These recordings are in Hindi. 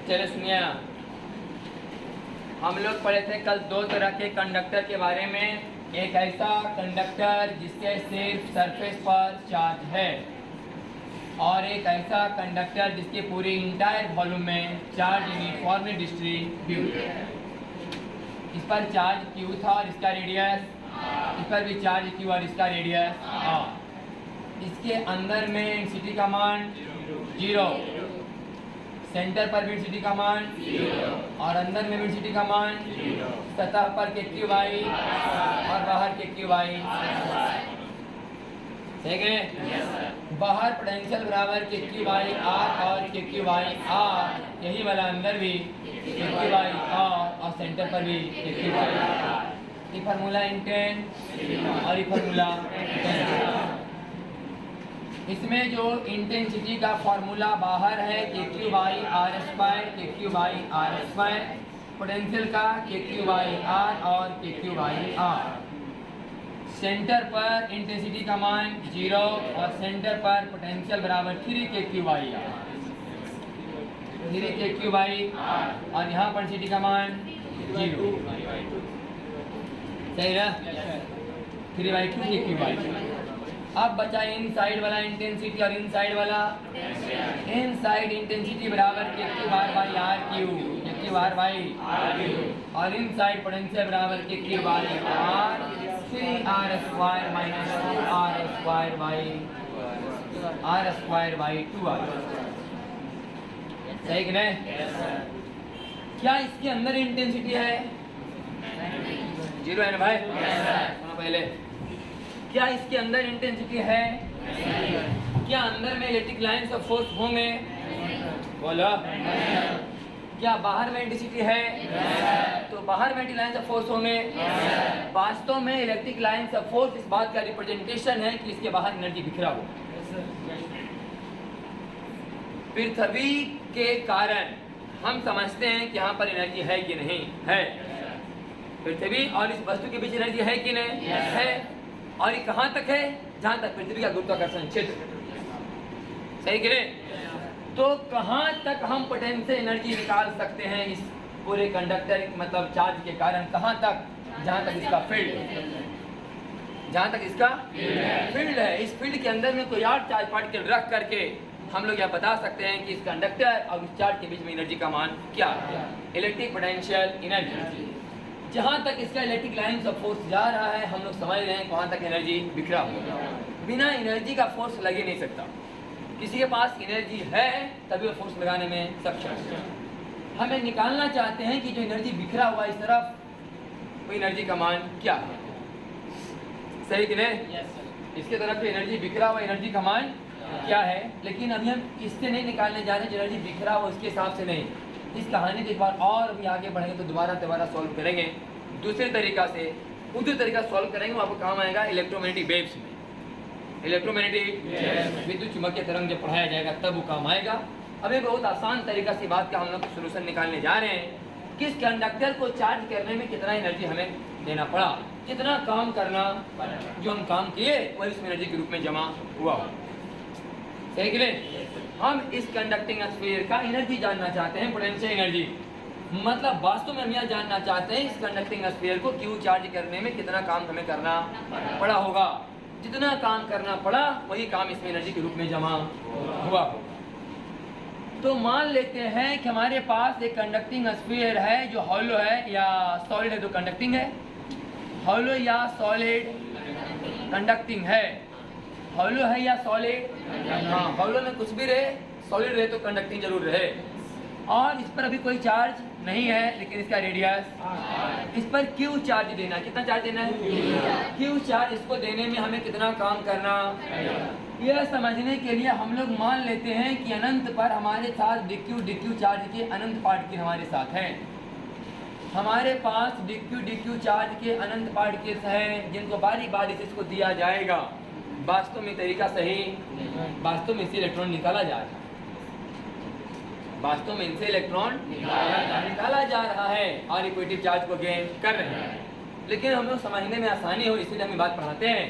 चलिए सुनिए, हम लोग पढ़े थे कल दो तरह के कंडक्टर के बारे में। एक ऐसा कंडक्टर जिसके सिर्फ सरफेस पर चार्ज है, और एक ऐसा कंडक्टर जिसके पूरी इंटायर वॉल्यूम में चार्ज यूनिफॉर्मली डिस्ट्रीब्यूट है। इस पर चार्ज Q था और इसका रेडियस, इस पर भी चार्ज Q और इसका रेडियस R। इसके अंदर में इंटेंसिटी का मान 0, सेंटर पर भी इंटेंसिटी का मान 0 और अंदर में भी इंटेंसिटी का मान 0, सतह पर KQY और बाहर KQY। ठीक है, बाहर पोटेंशियल बराबर KQY R और KQY R, यही वाला अंदर भी KQY R और सेंटर पर भी KQY R। ये फार्मूला इंटेंस और ये फार्मूला इंटेंस। इसमें जो इंटेंसिटी का फार्मूला बाहर है KQY R², पोटेंशियल का KQY R और KQY R। सेंटर पर इंटेंसिटी का मान 0 और सेंटर पर पोटेंशियल बराबर 3 KQY R, 3 KQY R, और यहाँ पर इंटेंसिटी का मान 0। सही ना, 3/2 KQY। अब बचा इन साइड वाला इंटेंसिटी और इन साइड वाला। इन साइड इंटेंसिटी बराबर KQ/R, और इन साइड पोटेंशियल बराबर KQ/R 3R² माइनस 2R²/2R। सही कि नहीं? क्या इसके अंदर इंटेंसिटी है? 0 है ना भाई? सुनो पहले, क्या इसके अंदर इंटेंसिटी है? क्या अंदर में इलेक्ट्रिक लाइन्स ऑफ फोर्स होंगे? बोलो। क्या बाहर में इंटेंसिटी है? तो बाहर में लाइन्स ऑफ फोर्स होंगे। वास्तव में इलेक्ट्रिक लाइन्स ऑफ फोर्स इस बात का रिप्रेजेंटेशन है कि इसके बाहर एनर्जी बिखरा हो। पृथ्वी के कारण हम समझते हैं कि यहाँ पर एनर्जी है कि नहीं है। पृथ्वी और इस वस्तु के बीच एनर्जी है कि नहीं है। और ये कहाँ तक है? जहाँ तक पृथ्वी का गुरुत्वाकर्षण क्षेत्र। सही कि नहीं? तो कहाँ तक हम पोटेंशियल एनर्जी निकाल सकते हैं इस पूरे कंडक्टर मतलब चार्ज के कारण? कहाँ तक? जहाँ तक इसका फील्ड, जहाँ तक इसका फील्ड है। इस फील्ड के अंदर में कोई और चार्ज पार्टिकल रख करके हम लोग यह बता सकते हैं कि इस कंडक्टर और इस चार्ज के बीच में एनर्जी का मान क्या है, इलेक्ट्रिक पोटेंशियल एनर्जी। जहाँ तक इसका इलेक्ट्रिक लाइन्स ऑफ फोर्स जा रहा है, हम लोग समझ रहे हैं वहाँ तक एनर्जी बिखरा होगा। बिना एनर्जी का फोर्स लग ही नहीं सकता। किसी के पास एनर्जी है तभी वो फोर्स लगाने में सक्षम है। हमें निकालना चाहते हैं कि जो एनर्जी बिखरा हुआ इस तरफ, वो एनर्जी का मान क्या है। सही कि नहीं? इसके तरफ जो एनर्जी बिखरा हुआ एनर्जी का मान क्या है। लेकिन अभी हम इससे नहीं निकालने जा रहे जो एनर्जी बिखरा हुआ उसके हिसाब से नहीं। इस कहानी को एक बार और भी आगे बढ़ेंगे तो दोबारा सॉल्व करेंगे दूसरे तरीका से। उसी तरीका सॉल्व करेंगे, आपको काम आएगा इलेक्ट्रोमैग्नेटिक वेव्स में। इलेक्ट्रोमैग्नेटिक विद्युत चुम्बकीय तरंग जब पढ़ाया जाएगा तब वो काम आएगा। अब एक बहुत आसान तरीका से बात का हम लोग सोल्यूशन निकालने जा रहे हैं कि इस कंडक्टर को चार्ज करने में कितना एनर्जी हमें देना पड़ा, कितना काम करना, जो हम काम किए वही इसमें एनर्जी के रूप में जमा हुआ। सही कि नहीं? हम इस कंडक्टिंग स्फीयर का एनर्जी जानना चाहते हैं, पोटेंशियल एनर्जी। मतलब वास्तव में हम यह जानना चाहते हैं इस कंडक्टिंग स्फीयर को क्यू चार्ज करने में कितना काम हमें करना पड़ा होगा। जितना काम करना पड़ा वही काम इसमें एनर्जी के रूप में जमा हुआ। तो मान लेते हैं कि हमारे पास एक कंडक्टिंग स्फीयर है जो हॉलो है या सॉलिड है। तो कंडक्टिंग है, हॉलो या सॉलिड कंडक्टिंग है। हॉलो है या सॉलिड? हाँ, हॉलो में कुछ भी रहे, सॉलिड रहे तो कंडक्टिंग जरूर रहे। और इस पर अभी कोई चार्ज नहीं है, लेकिन इसका रेडियस। इस पर क्यू चार्ज देना, कितना चार्ज देना है? Q charge. इसको देने में हमें कितना काम करना, यह समझने के लिए हम लोग मान लेते हैं कि अनंत पर हमारे साथ डिक्यू चार्ज के अनंत पार्टिकल हमारे साथ हैं। हमारे पास डिक्यू चार्ज के अनंत पार्टिकल्स हैं जिनको बारी बारी से इसको दिया जाएगा। वास्तव में तरीका सही, वास्तव में इसे इलेक्ट्रॉन निकाला जा रहा है। वास्तव में इनसे इलेक्ट्रॉन निकाला जा रहा है और इक्विटी चार्ज को गेन कर रहे हैं। लेकिन हम लोग समझने में आसानी हो इसलिए हम बात पढ़ाते हैं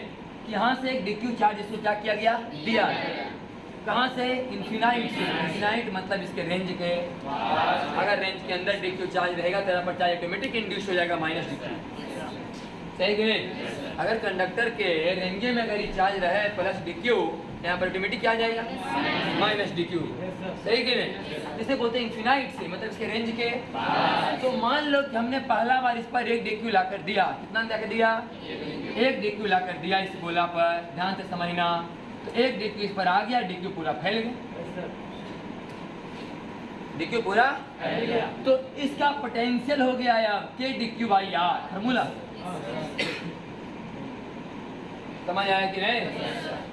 कि यहाँ से एक डिक्यू चार्ज इसको क्या किया गया, दिया है। कहाँ से? इन्फिनाइट से। इन्फिनाइट मतलब इसके रेंज के, अगर रेंज के अंदर DQ चार्ज रहेगा तो यहाँ पर चार्ज ऑटोमेटिक इंड्यूस हो जाएगा माइनस DQ। सही कि नहीं? अगर कंडक्टर के रेंज में अगर ये चार्ज रहे प्लस DQ, यहाँ पर ऑटोमेटिक क्या आ जाएगा? Minus DQ। सही कि नहीं? जिसे बोलते हैं इन्फिनाइट से, मतलब इसके रेंज के। तो मान लो कि हमने पहला बार इस पर 1 DQ ला कर दिया। कितना ला कर दिया? 1 DQ ला कर दिया इस गोला पर, ध्यान से समझना। तो 1 DQ इस पर आ गया, DQ पूरा फैल गया। DQ पूरा फैल गया तो इसका पोटेंशियल हो गया अब K/dq/r, फार्मूला समझ आया कि नहीं?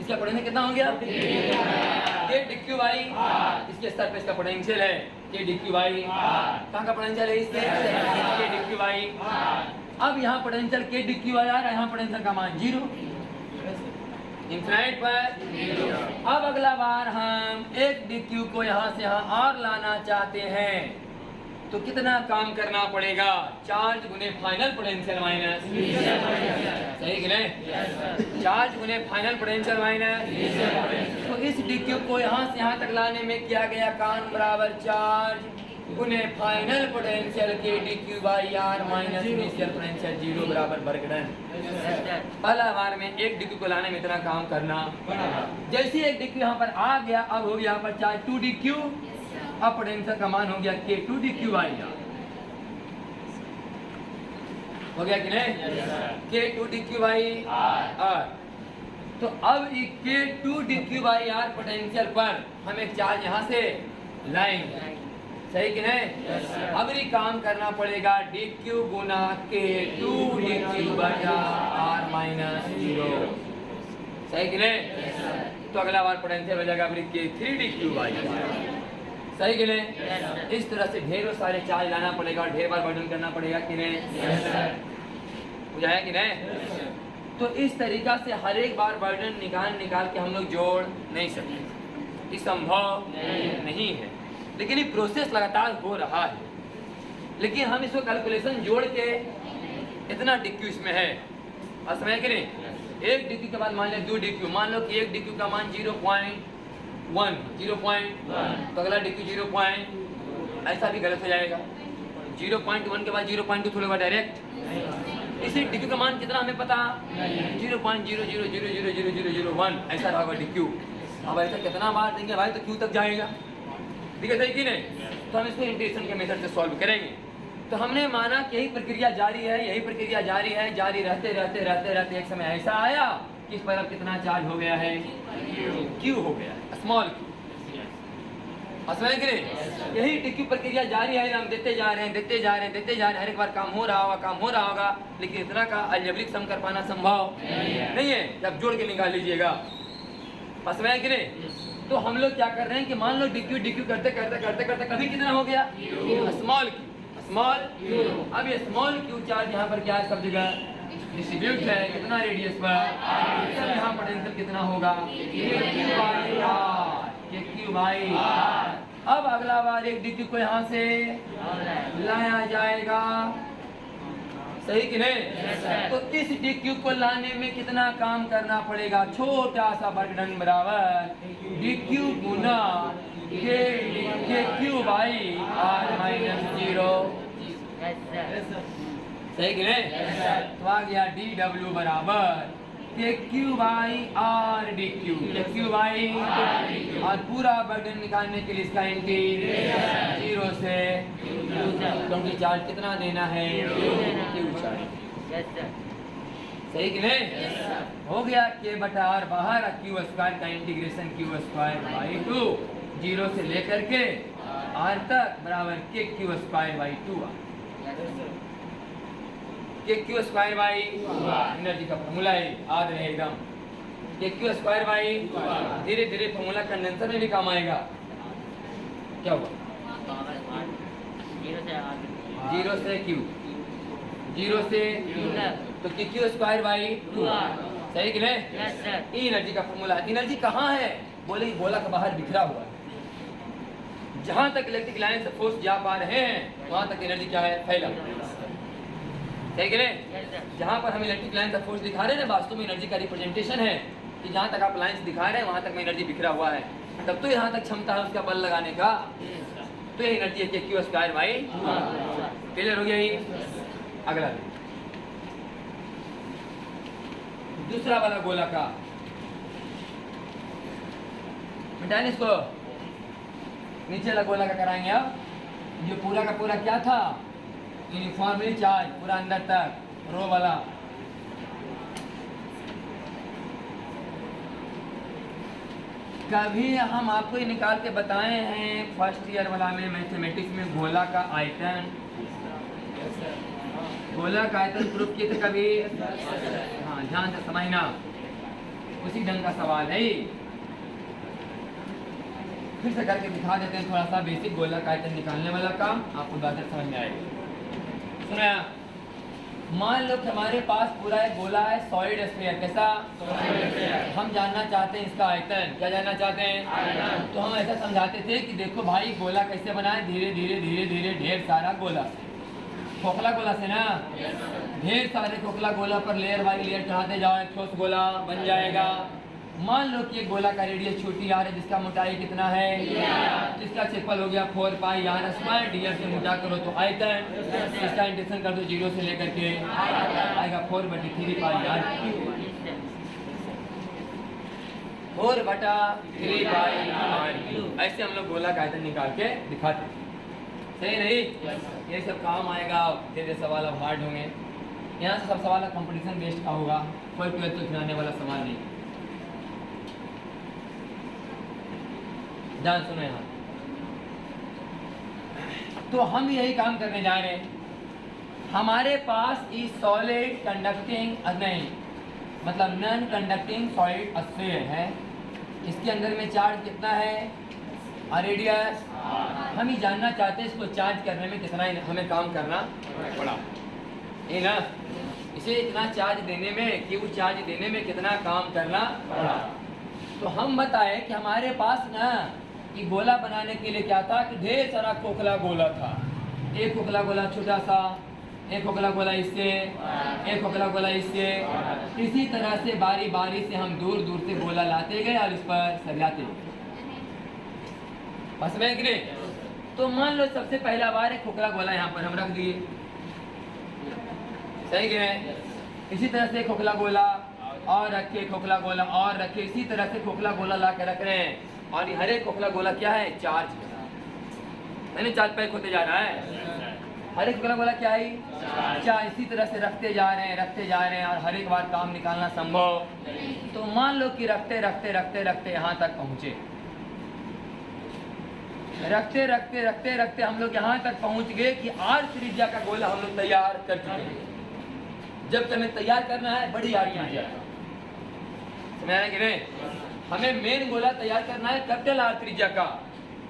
इसका पोटेंशियल कितना हो गया? K/dq/r। इसके स्तर पे इसका पोटेंशियल है K/dq/r। कहाँ का पोटेंशियल है इसके? K/dq/r। अब यहाँ पोटेंशियल K/dq/r, यहाँ पोटेंशियल का मान 0, इन्फिनाइट पर। अब अगला बार हम 1 DQ को यहाँ से यहाँ और लाना चाहते हैं तो कितना काम करना पड़ेगा? चार्ज गुने फाइनल पोटेंशियल माइनस, सही कि नहीं? चार्ज गुने फाइनल पोटेंशियल माइनस। तो इस DQ को यहाँ से यहाँ तक लाने में किया गया काम बराबर चार्ज गुने final potential K/dq/r minus initial potential 0 बराबर वर्गडन। पहला बार में 1 DQ को लाने में इतना काम करना। जैसे 1 DQ यहाँ पर आ गया, अब हो गया यहाँ पर चार्ज 2 DQ। अब पोटेंशियल का मान हो गया K/2dq/r। हो गया कि नहीं? K/2dq/r। तो अब K/2dq/r पोटेंशियल पर हम एक चार्ज यहाँ से लाएंगे, सही कि नहीं? अब ये काम करना पड़ेगा DQ गुना K/2dq/r माइनस 0, सही कि नहीं? तो अगला बार पोटेंशियल हो जाएगा K/3dq/r, सही कि नहीं? इस तरह से ढेरों सारे चार्ज लाना पड़ेगा और ढेर बार वर्णन करना पड़ेगा कि नहीं? बुझाया कि नहीं? तो इस तरीका से हर एक बार वर्णन निकाल के हम लोग जोड़ नहीं सकते, ये संभव नहीं है। लेकिन ये प्रोसेस लगातार हो रहा है। लेकिन हम इसको कैलकुलेशन जोड़ के इतना DQ इसमें है, और समझ कि नहीं? 1 DQ के बाद मान लें 2 DQ, मान लो कि 1 DQ का मान 0.1 तो अगला DQ 0. ऐसा भी गलत हो जाएगा। 0.1 के बाद 0.2 थोड़ा डायरेक्ट। इसी DQ का मान कितना हमें पता? 0.00000001 ऐसा होगा DQ। अब ऐसा कितना बार देंगे भाई तो Q तक जाएगा, ठीक है, सही कि नहीं? तो हम इसको इंटीग्रेशन के मेथड से सॉल्व करेंगे। तो हमने माना कि यही प्रक्रिया जारी है, यही प्रक्रिया जारी है, जारी रहते रहते रहते रहते एक समय ऐसा आया कि इस पर अब कितना चार्ज हो गया है? Q हो गया, स्मॉल Q। समझ गए? यही DQ प्रक्रिया जारी है, हम देते जा रहे हैं, देते जा रहे हैं, देते जा रहे हैं, हर एक बार काम हो रहा होगा, लेकिन इतना का अलजेब्रिक सम कर पाना संभव नहीं है। जब जोड़ के निकाल लीजिएगा, समझ कि नहीं? तो हम लोग क्या कर रहे हैं कि मान लो DQ करते करते करते करते कभी कितना हो गया? Small Q। अब ये स्मॉल Q चार्ज यहाँ पर क्या है? सब जगह डिस्ट्रीब्यूट है, कितना रेडियस पर? तब यहाँ पोटेंशियल कितना होगा? K/r। अब अगला बार 1 DQ को यहाँ से लाया जाएगा, सही कि नहीं? तो इस DQ को लाने में कितना काम करना पड़ेगा? छोटा सा वर्गडन बराबर DQ गुना KQ/r माइनस 0, सही कि नहीं? तो आ गया DW बराबर KQ/r DQ, KQ/r, और पूरा वर्गडन निकालने के लिए इसका इंटीग्रेशन 0 से, क्योंकि चार्ज कितना देना है? Q चार्ज, सही कि नहीं? हो गया K/r बाहर, Q² का इंटीग्रेशन Q²/2, 0 से लेकर के R तक बराबर KQ²/2। KQ²/2 एनर्जी का फॉर्मूला है, याद रहे एकदम। KQ²/2 धीरे धीरे फॉर्मूला कंडेंसर में भी काम आएगा। क्या हुआ? 0 से Q, 0 से तो KQ²/2, सही कि नहीं? एनर्जी का फॉर्मूला। एनर्जी कहाँ है? बोले गोला का बाहर बिखरा हुआ है। जहाँ तक इलेक्ट्रिक लाइन से फोर्स जा पा रहे हैं वहाँ तक एनर्जी क्या है? फैला, सही कि नहीं? जहाँ पर हम इलेक्ट्रिक लाइन से फोर्स दिखा रहे हैं वास्तव में एनर्जी का रिप्रेजेंटेशन है कि जहाँ तक आप लाइंस दिखा रहे हैं वहाँ तक में एनर्जी बिखरा हुआ है। तब तो यहाँ तक क्षमता है उसका बल लगाने का, तो ये एनर्जी है कि क्यू स्क्वायर बाई। क्लियर हो गया ये? अगला दूसरा वाला गोला का मिटाएं इसको, नीचे वाला गोला का कराएंगे। अब जो पूरा का पूरा क्या था, यूनिफॉर्मली चार्ज पूरा अंदर तक रो वाला, कभी हम आपको ये निकाल के बताए हैं फर्स्ट ईयर वाला में मैथमेटिक्स में गोला का आयतन, गोला का आयतन प्रूफ किए थे कभी? हाँ, ध्यान से समझना, उसी ढंग का सवाल है। फिर से करके दिखा देते हैं थोड़ा सा बेसिक गोला का आयतन निकालने वाला काम, आपको बेहतर समझ में आएगा। सुना, मान लो कि हमारे पास पूरा एक गोला है सॉलिड स्फीयर, कैसा? हम जानना चाहते हैं इसका आयतन। क्या जानना चाहते हैं? तो हम ऐसा समझाते थे कि देखो भाई गोला कैसे बनाए, धीरे धीरे धीरे धीरे ढेर सारा गोला, खोखला गोला से ना, ढेर सारे खोखला गोला पर लेयर बाई लेयर चढ़ाते जाओ, एक ठोस गोला बन जाएगा। मान लो कि एक गोला का रेडियस छोटी आर है जिसका मोटाई कितना है, जिसका क्षेत्रफल हो गया 4 पाई आर स्क्वायर, डी से मोटा करो तो आयतन, इसका इंटीग्रेशन कर दो 0 से लेकर के आएगा 4/3 पाई आर, 4/3 पाई आर। ऐसे हम लोग गोला का आयतन निकाल के दिखाते, सही नहीं? ये सब काम आएगा, तेरे सवाल अब हार्ड होंगे। यहाँ से सब सवाल कंपटीशन बेस्ड का होगा, कोई 12th तो खिलाने वाला सवाल नहीं। ध्यान सुनो यहाँ, तो हम यही काम करने जा रहे हैं। हमारे पास इस सॉलिड कंडक्टिंग नहीं, मतलब नॉन कंडक्टिंग सॉलिड स्फीयर है, इसके अंदर में चार्ज कितना है और रेडियस, हम ही जानना चाहते हैं इसको चार्ज करने में कितना हमें काम करना पड़ा, ये ना, इसे इतना चार्ज देने में, क्यू चार्ज देने में कितना काम करना पड़ा। तो हम बताए कि हमारे पास ना कि गोला बनाने के लिए क्या था कि ढेर सारा खोखला गोला था, एक खोखला गोला छोटा सा, एक खोखला गोला इससे, एक खोखला गोला इससे, इसी तरह से बारी बारी से हम दूर दूर से गोला लाते गए और इस पर सरियाते गए, बस में कि नहीं? तो मान लो सबसे पहला बार एक खोखला गोला यहाँ पर हम रख दिए, सही है? इसी तरह से खोखला गोला और रखे, खोखला गोला और रखे, इसी तरह से खोखला गोला ला के रख रहे हैं। और ये हर एक खोखला गोला क्या है? चार्ज है ना, चार्ज पैक होते जा रहा है। हर एक खोखला गोला क्या है? चार्ज। इसी तरह से रखते जा रहे हैं, रखते जा रहे हैं, और हर एक बार काम निकालना संभव। तो मान लो कि रखते रखते रखते रखते यहाँ तक पहुँचे, रखते रखते रखते रखते हम लोग यहाँ तक पहुँच गए कि आर त्रिज्या का गोला हम लोग तैयार कर चुके हैं। जब हमें तैयार करना है बड़ी आर त्रिज्या, समझ रहे कि नहीं? हमें मेन गोला तैयार करना है कैपिटल आर त्रिज्या का,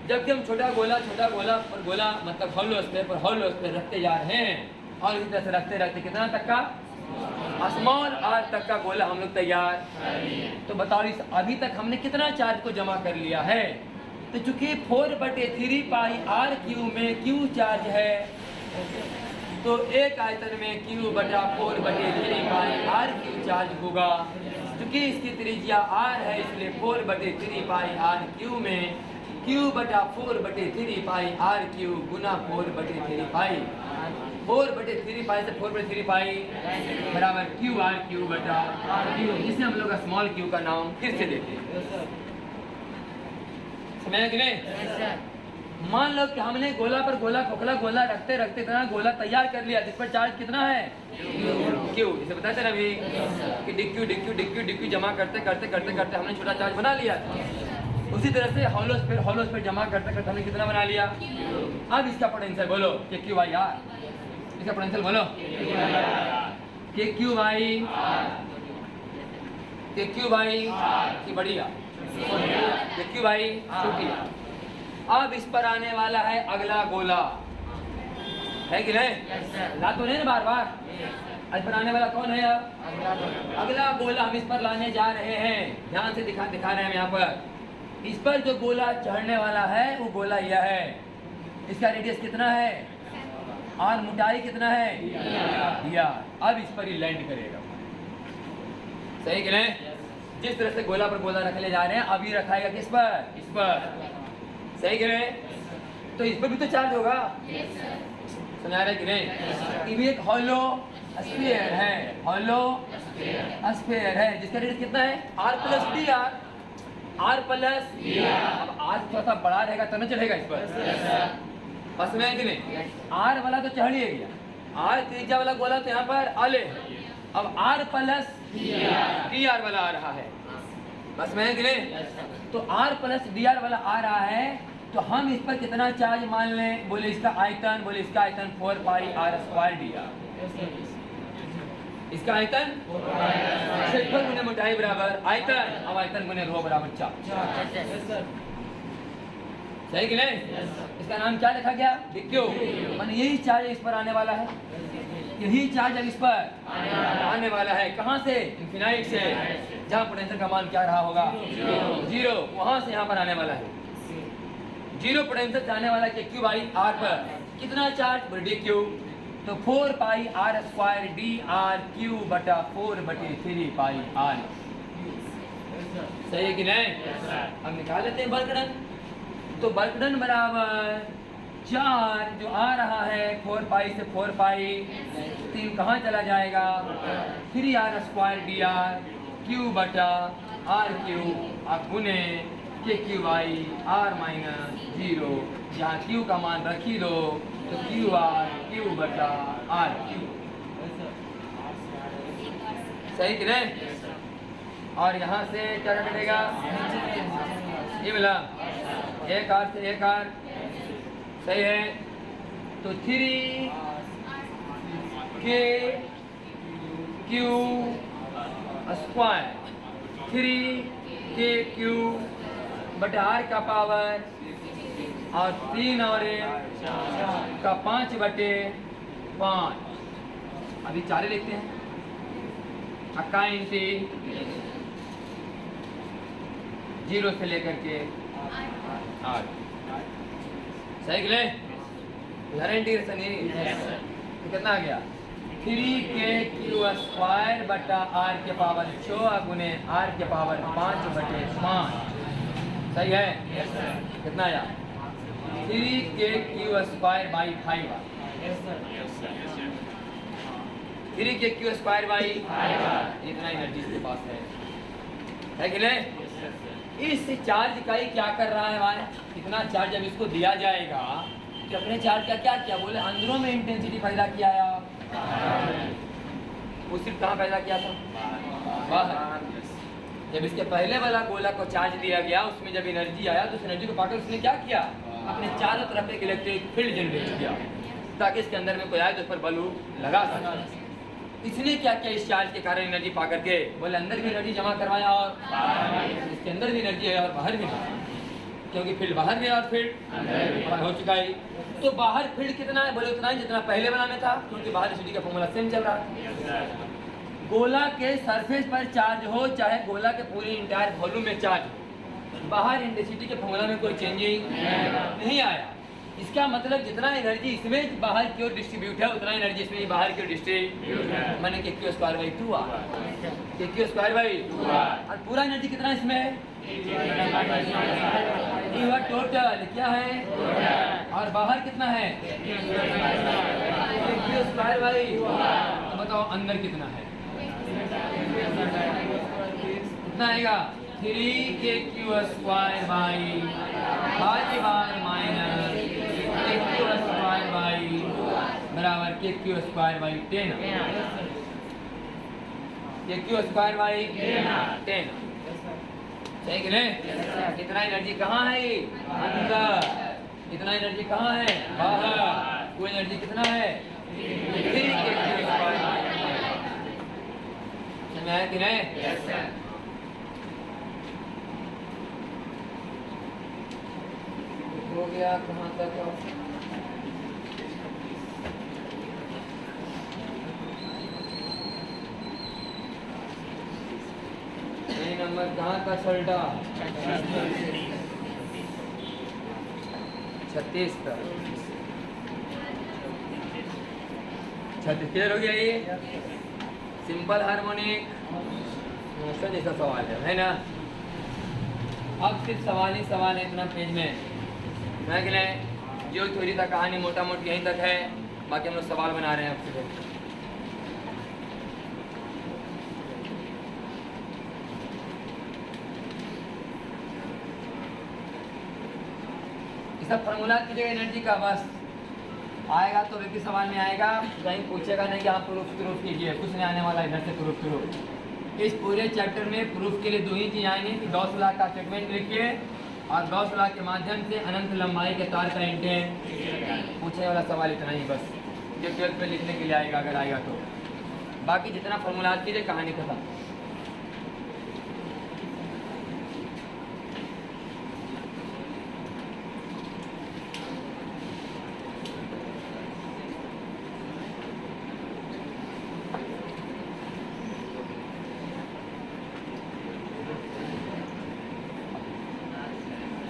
जबकि हम छोटा गोला पर गोला मतलब हॉलो स्फीयर पर हॉलो स्फीयर रखते जा रहे हैं, और इसी तरह से रखते रखते कितना तक का? स्मॉल आर तक का गोला हम लोग तैयार। तो बताओ इस अभी तक हमने कितना चार्ज को जमा कर लिया है? तो चूंकि 4/3 पाई आर क्यू में क्यू चार्ज है, तो एक आयतन में Q/4/3 pi are Q charge होगा। चूंकि इसकी त्रिज्या r है इसलिए 4/3 पाई आर क्यू में Q/4/3 पाई आर क्यू गुना 4/3 पाई, 4/3 पाई से 4/3 पाई बराबर Q/r/Q, जिसे हम लोग स्मॉल क्यू का नाम फिर से देते हैं, समझ कि नहीं? मान लो कि हमने गोला पर गोला खोखला गोला रखते रखते इतना गोला तैयार कर लिया जिस पर चार्ज कितना है? क्यू। इसे बताते ना अभी कि डिक्यू डिक्यू डिक्यू डिक्यू जमा करते करते करते करते हमने छोटा चार्ज बना लिया। उसी तरह से हॉलो स्फीयर जमा करते करते हमने कितना बना लिया? अब इसका पोटेंशियल बोलो कि Q/r, इसका पोटेंशियल बोलो कि Q/r की बड़ी आर, Q/r छोटी आर। अब इस पर आने वाला है अगला गोला, है कि नहीं? ला तो नहीं ना बार बार? इस पर आने वाला कौन है? अब अगला गोला हम इस पर लाने जा रहे हैं, ध्यान से दिखा रहे हैं यहाँ पर। इस पर जो गोला चढ़ने वाला है वो गोला यह है, इसका रेडियस कितना है और मोटाई कितना है? दिया। अब इस पर ही लैंड करेगा, सही कि नहीं? जिस तरह से गोला पर गोला रखने जा रहे हैं, अभी रखाएगा किस पर? इस पर। सही कह रहे हैं? तो इस पर भी तो चार्ज होगा। समझ आ रहा है कि नहीं? ये भी एक हॉलो स्फीयर है, हॉलो स्फीयर है, जिसका रेडियस कितना है? r plus D R. r plus अब r थोड़ा सा बड़ा रहेगा तब ना चढ़ेगा इस पर। बस में है कि नहीं? r वाला तो चढ़ ही गया, r त्रिज्या वाला गोला तो यहाँ पर आले, अब r प्लस डी आर वाला आ रहा है। बस में है कि नहीं? तो r प्लस डी आर वाला आ रहा है, तो हम इस पर कितना चार्ज मान लें? बोले इसका आयतन, बोले इसका आयतन 4 पाई r स्क्वायर डी आर। इसका आयतन क्षेत्रफल गुने मोटाई बराबर आयतन, अब आयतन गुने रो बराबर 4। सही कि नहीं? इसका नाम क्या लिखा गया? क्यू। माने यही चार्ज इस पर आने वाला है, यही चार्ज अब इस पर आने वाला है। कहाँ से? इन्फिनाइट से, जहाँ पोटेंशियल का मान क्या रहा होगा? 0। वहां से यहाँ पर आने वाला है 0 पोटेंशियल से आने वाला है क्यू बाई आर पर। कितना चार्ज? D Q. तो 4 पाई r square D R Q बटा 4/3 पाई r। सही है कि नहीं? हम निकाल लेते हैं वर्क डन। तो वर्क डन बराबर 4 जो आ रहा है 4 पाई से 4 पाई, 3 कहाँ चला जाएगा? 3r square D R Q बटा r क्यू, अब गुने के क्यू बाई r माइनस 0। यहाँ क्यू का मान रखी दो तो क्यू आर क्यू बटा आर क्यू। सही कि नहीं? और यहाँ से क्या कटेगा? ये मिला, एक आर से एक आर। सही है? तो 3 के क्यू स्क्वायर 3 के क्यू बटा आर का पावर और 3 और 1 का 5/5। अभी 4 लिखते हैं। 0 से लेकर के 8। सही कि नहीं? इंटीग्रेशन ही तो कितना आ गया? 3 के क्यू स्क्वायर बटा आर के पावर 6 गुने आर के पावर 5/5। सही है? कितना आया? 3 के क्यू स्क्वायर बाई 5। 3 के क्यू स्क्वायर बाई इतना एनर्जी इसके पास है कि नहीं? इस चार्ज का ही क्या कर रहा है हमारे? इतना चार्ज जब इसको दिया जाएगा तो अपने चार्ज का क्या किया? बोले अंदरों में इंटेंसिटी पैदा किया है। वो सिर्फ कहाँ पैदा किया था? बाहर। जब इसके पहले वाला गोला को चार्ज दिया गया, उसमें जब एनर्जी आया तो उस एनर्जी को पाकर उसने क्या किया? अपने चारों तरफ एक इलेक्ट्रिक फील्ड जनरेट किया ताकि इसके अंदर में कोई आए तो उस पर बल लगा सके। इसने क्या किया? इस चार्ज के कारण एनर्जी पा करके बोले अंदर भी एनर्जी जमा करवाया और इसके अंदर भी एनर्जी है और बाहर भी, क्योंकि फील्ड बाहर में और फील्ड हो चुका है। तो बाहर फील्ड कितना है? बोले उतना ही जितना पहले वाला में था, क्योंकि बाहर एनर्जी का फॉर्मूला सेम चल रहा है। गोला के सरफेस पर चार्ज हो चाहे गोला के पूरे इंटायर वॉल्यूम में चार्ज हो, बाहर इंटेंसिटी के फॉर्मूला में कोई चेंजिंग नहीं आया। इसका मतलब जितना एनर्जी इसमें बाहर की ओर डिस्ट्रीब्यूट है उतना एनर्जी इसमें बाहर की ओर डिस्ट्रीब्यूट है। मैंने के क्यू स्क्वायर बाई 2 आर, के क्यू स्क्वायर बाई 2 आर। और पूरा एनर्जी कितना इसमें है? टोटल क्या है? और बाहर कितना है? के क्यू स्क्वायर बाई। तो बताओ अंदर कितना है? कितना आएगा? 3 के Q square by 5 bar minus के क्यू स्क्वायर बाई बराबर के क्यू स्क्वायर बाई 10। के क्यू स्क्वायर बाई 10। सही कि नहीं? कितना एनर्जी कहाँ है? अंदर। कितना एनर्जी कहाँ है? बाहर। वो एनर्जी कितना है? 3 के क्यू स्क्वायर बाई। समझ आया कि नहीं? हो गया कहाँ तक? ये नंबर कहाँ का सल्टा? 36 तक। 36 क्लियर हो गया? ये सिंपल हार्मोनिक मोशन जैसा सवाल है ना। अब सिर्फ सवाल ही सवाल है इतना पेज में। मैं कहले जो थ्योरी था कहानी मोटा मोटी यहीं तक है, बाकी हम लोग सवाल बना रहे हैं आपसे। सब फॉर्मूला कीजिएगा एनर्जी का, बस आएगा तो व्यक्ति सवाल में आएगा, कहीं पूछेगा नहीं कि आप प्रूफ कीजिए, कुछ नहीं आने वाला इधर से प्रूफ। इस पूरे चैप्टर में प्रूफ के लिए दो ही चीज़ आएंगी कि गॉस लॉ का स्टेटमेंट लिखिए और गॉस लॉ के माध्यम से अनंत लंबाई के तार का इंटेंट। पूछने वाला सवाल इतना ही बस, जो 12th में लिखने के लिए आएगा अगर आएगा तो। बाकी जितना फॉर्मूला कीजिए कहानी खत्म।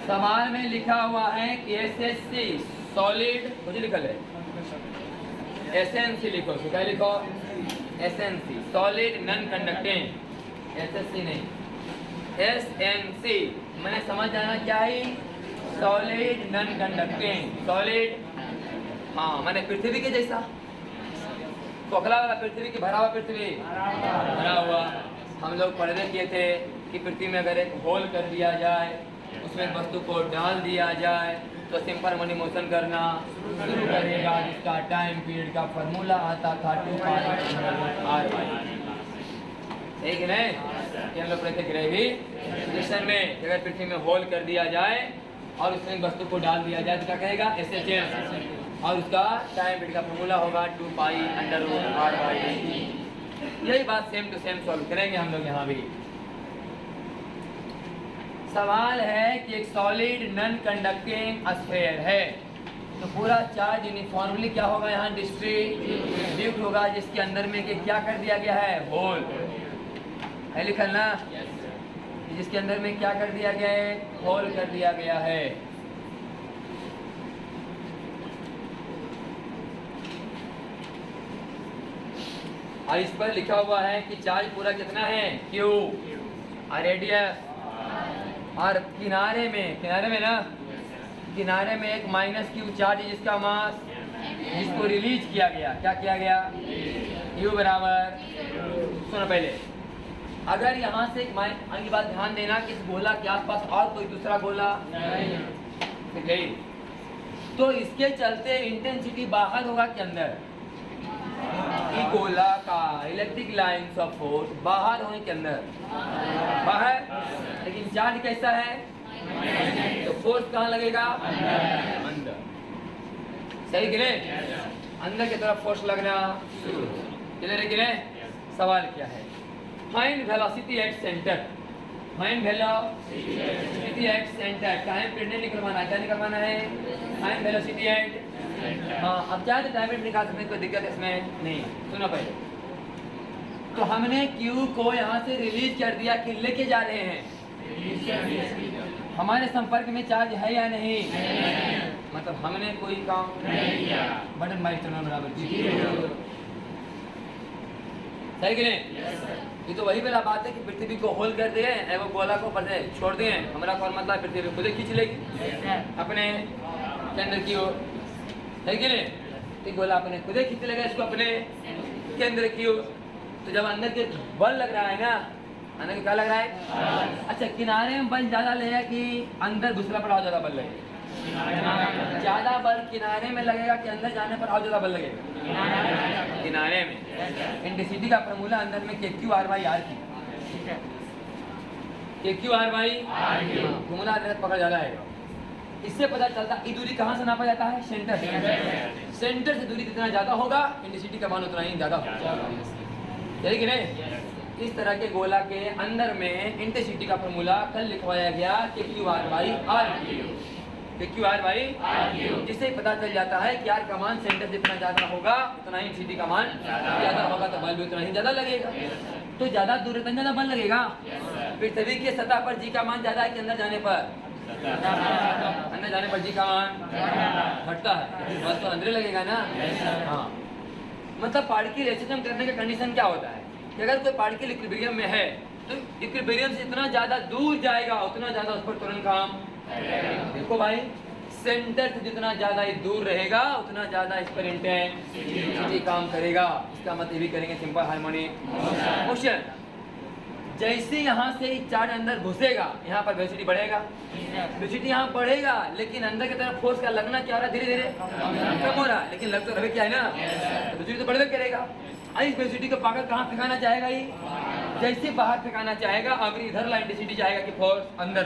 सवाल में लिखा हुआ है कि एसएससी सॉलिड कुछ लिखल है, एसएनसी लिखो, क्या लिखो? SNC solid non conducting, SSC नहीं, एसएनसी मैंने समझ जाना चाहिए, सॉलिड नॉन कंडक्टिंग। सॉलिड हाँ मैंने पृथ्वी के जैसा, खोखला वाला पृथ्वी की भरा हुआ पृथ्वी, भरा हुआ। हम लोग पढ़ने किए थे कि पृथ्वी में अगर एक होल कर दिया जाए, उसमें वस्तु को डाल दिया जाए तो सिंपल मनी मोशन करना शुरू करेगा, जिसका टाइम पीरियड का फॉर्मूला आता था 2πr/। एक नहीं कि हम लोग पढ़े थे ग्रेविटेशन में अगर पृथ्वी में होल कर दिया जाए और उसमें वस्तु को डाल दिया जाए तो क्या कहेगा? SHM, और उसका टाइम पीरियड का फॉर्मूला होगा 2πr/। यही बात सेम टू सेम सॉल्व करेंगे हम लोग यहाँ भी। सवाल है कि एक सॉलिड नॉन कंडक्टिंग स्फीयर है तो पूरा चार्ज यूनिफॉर्मली क्या होगा? यहाँ डिस्ट्रीब्यूट होगा, जिसके अंदर में कि क्या कर दिया गया है? होल है लिखल ना, जिसके अंदर में क्या कर दिया गया है? होल कर दिया गया है। और इस पर लिखा हुआ है कि चार्ज पूरा कितना है? Q, और रेडियस, और किनारे में ना, किनारे में एक -Q चार्ज जिसका मास, जिसको रिलीज किया गया, क्या किया गया? U बराबर, सुनो पहले, अगर यहाँ से एक आगे बात ध्यान देना कि इस गोला के आसपास और कोई दूसरा गोला नहीं, तो इसके चलते इंटेंसिटी बाहर होगा के अंदर? कि गोला का इलेक्ट्रिक लाइन्स ऑफ फोर्स बाहर होने के अंदर, बाहर, लेकिन चार्ज कैसा है? तो फोर्स कहाँ लगेगा? अंदर। सही कि नहीं? अंदर की तरफ फोर्स लगना शुरू हो। कि नहीं? सवाल क्या है? Find velocity at centre, find velocity at centre. Time period नहीं निकलवाना, क्या निकलवाना है? Find velocity at. हाँ अब चाहे तो टाइम निकाल सकते हैं, कोई दिक्कत इसमें नहीं। सुनो पहले, तो हमने Q को यहाँ से रिलीज कर दिया कि लेके जा रहे हैं, हमारे संपर्क में चार्ज है या नहीं? मतलब हमने कोई काम नहीं किया, बटन बाइक चलना बराबर। सही कि नहीं? ये तो वही वाला बात है कि पृथ्वी को होल कर दिए, वो गोला को ऊपर से छोड़ दिए, हमारा कौन मतलब पृथ्वी खुद ही खींच लेगी अपने केंद्र की ओर, है कि नहीं? तो गोला अपने खुद ही खींच लेगा इसको अपने केंद्र की ओर। तो जब अंदर के बल लग रहा है ना, अंदर के क्या लग रहा है? अच्छा, किनारे में बल ज्यादा लगेगा कि अंदर दूसरा पर और ज्यादा बल लगेगा? ज्यादा बल किनारे में लगेगा कि अंदर जाने पर और ज्यादा बल लगेगा? किनारे में। इंटेंसिटी का फॉर्मूला अंदर में KQ/R की, KQ/R घूमना पकड़ ज्यादा आएगा। इससे पता चलता ये दूरी कहाँ से नापा जाता है? सेंटर से। सेंटर से दूरी जितना ज्यादा होगा इंटेंसिटी का मान उतना ही ज्यादा होगा, सही कि नहीं? इस तरह के गोला के अंदर में इंटेंसिटी का फॉर्मूला कल लिखवाया गया KQ/R, जिससे पता चल जाता है कि R का मान सेंटर जितना ज्यादा होगा उतना ही इंटेंसिटी का मान ज्यादा होगा, तो बल भी उतना ही ज्यादा लगेगा। तो ज्यादा दूर है तो ज्यादा बल लगेगा। पृथ्वी की सतह पर G का मान ज्यादा है कि अंदर जाने पर? अंदर जाने पर G का मान घटता है, बल तो अंदर लगेगा ना। हाँ, मतलब पार्टिकल एक्सचेंज करने का कंडीशन क्या होता है कि अगर कोई पार्टिकल इक्विलिब्रियम में है तो इक्विलिब्रियम से जितना ज्यादा दूर जाएगा उतना ज्यादा उस पर तुरंत काम। देखो भाई, सेंटर से जितना ज्यादा ये दूर रहेगा उतना ज्यादा इस पर इंटेंसिटी काम करेगा। इसका मतलब भी करेंगे सिंपल हार्मोनिक मोशन। जैसे यहाँ से चार्ज अंदर घुसेगा यहाँ पर वेलोसिटी बढ़ेगा, वेलोसिटी यहाँ बढ़ेगा, लेकिन अंदर की तरफ फोर्स का लगना क्या हो रहा है, धीरे धीरे कम हो रहा है, लेकिन लग तो रहे क्या है ना, वेलोसिटी तो बढ़वे करेगा। इस वेलोसिटी को पाकर कहाँ फेंकाना चाहेगा ये, जैसे बाहर फेंकाना चाहेगा अगर इधर ला इंटेंसिटी जाएगा कि फोर्स अंदर,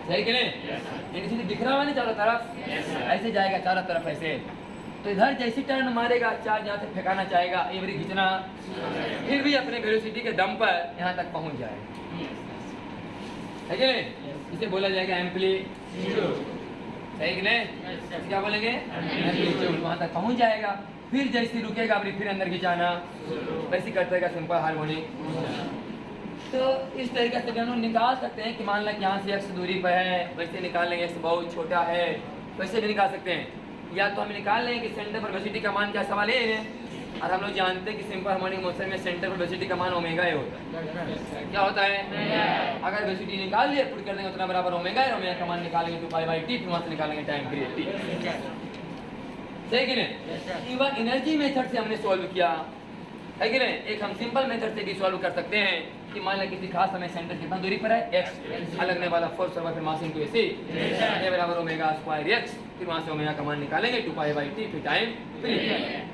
सही कि नहीं? इंटेंसिटी दिख रहा है ना चारों तरफ, ऐसे जाएगा चारों तरफ ऐसे। तो इधर जैसे टर्न मारेगा चार्ज यहाँ से फेंकाना चाहेगा, ये बारी खींचना, फिर भी अपने वेलोसिटी के दम पर यहाँ तक पहुँच जाएगा, है कि नहीं? इसे बोला जाएगा एम्पलीट्यूड, सही कि नहीं? क्या बोलेंगे? एम्पलीट्यूड। वहाँ तक पहुँच जाएगा, फिर जैसे रुकेगा फिर अंदर खिंचाना, वैसे करते रहेगा सिंपल हार्मोनिक। तो इस तरीके से हम लोग निकाल सकते हैं कि मान लो कि यहाँ से x दूरी पर है, वैसे निकाल लेंगे x बहुत छोटा है, वैसे भी निकाल सकते हैं। या तो हम निकाल लेंगे कि सेंटर पर वेलोसिटी का मान क्या, सवाल ये है। और हम लोग जानते हैं कि सिंपल हार्मोनिक मोशन में सेंटर पर वेलोसिटी का मान ओमेगा ए होता है। क्या होता है? अगर वेलोसिटी निकाल लिए पुट कर देंगे उतना बराबर ओमेगा है, ओमेगा का मान निकालेंगे 2π/t, फिर वहाँ से निकालेंगे टाइम पीरियड t, सही कि नहीं? इवन एनर्जी मेथड से हमने सॉल्व किया, है कि नहीं? एक हम सिंपल मेथड से भी सॉल्व कर सकते हैं कि मान लें किसी खास समय सेंटर कितना दूरी पर है, x, लगने वाला फोर्स और फिर मास इनटू ac, ये बराबर ओमेगा स्क्वायर x, फिर वहाँ से ओमेगा का मान निकालेंगे 2π/t, फिर टाइम पीरियड।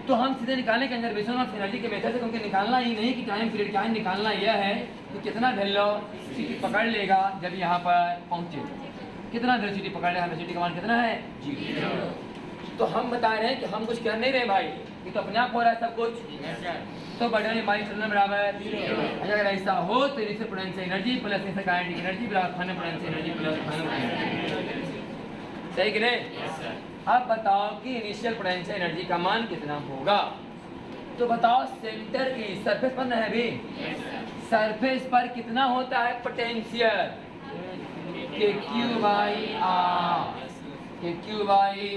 तो हम सीधे निकालने कंजर्वेशन ऑफ एनर्जी के मेथड से, क्योंकि निकालना ही नहीं कि टाइम पीरियड क्या है, निकालना यह है कि कितना वेलोसिटी पकड़ लेगा जब यहाँ पर पहुँचे, कितना वेलोसिटी पकड़ लेगा, वेलोसिटी का मान कितना है, 0। तो हम बता रहे हैं कि हम कुछ कर नहीं रहे भाई, ये तो अपने आप हो रहा है सब कुछ। तो बढ़ने बाई चलना बराबर, अगर ऐसा हो तो initial potential energy plus initial kinetic energy बराबर final potential energy plus final energy, सही कि नहीं? अब बताओ कि इनिशियल पोटेंशियल एनर्जी का मान कितना होगा। तो बताओ सेंटर की सरफेस पर ना है भी, सरफेस पर कितना होता है पोटेंशियल, के क्यू बाई आर, के क्यू बाई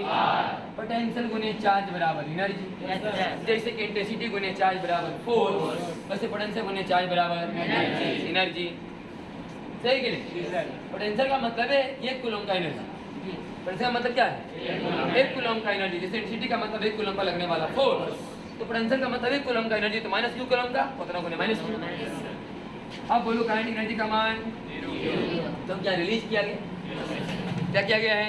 पोटेंशियल गुने चार्ज बराबर एनर्जी, जैसे कि इंटेंसिटी गुने चार्ज बराबर फोर्स, वैसे पोटेंशियल गुने चार्ज बराबर एनर्जी, सही कि नहीं? पोटेंशियल का मतलब है 1 कूलम का एनर्जी, पोटेंशियल का मतलब क्या है, 1 कूलम का एनर्जी। जैसे इंटेंसिटी का मतलब 1 कूलम पर लगने वाला फोर्स, तो पोटेंशियल का मतलब 1 कूलम का एनर्जी, तो -q कूलम का उतना गुने -q। अब बोलो काइनेटिक एनर्जी का मान, तो क्या रिलीज किया गया, क्या किया गया है,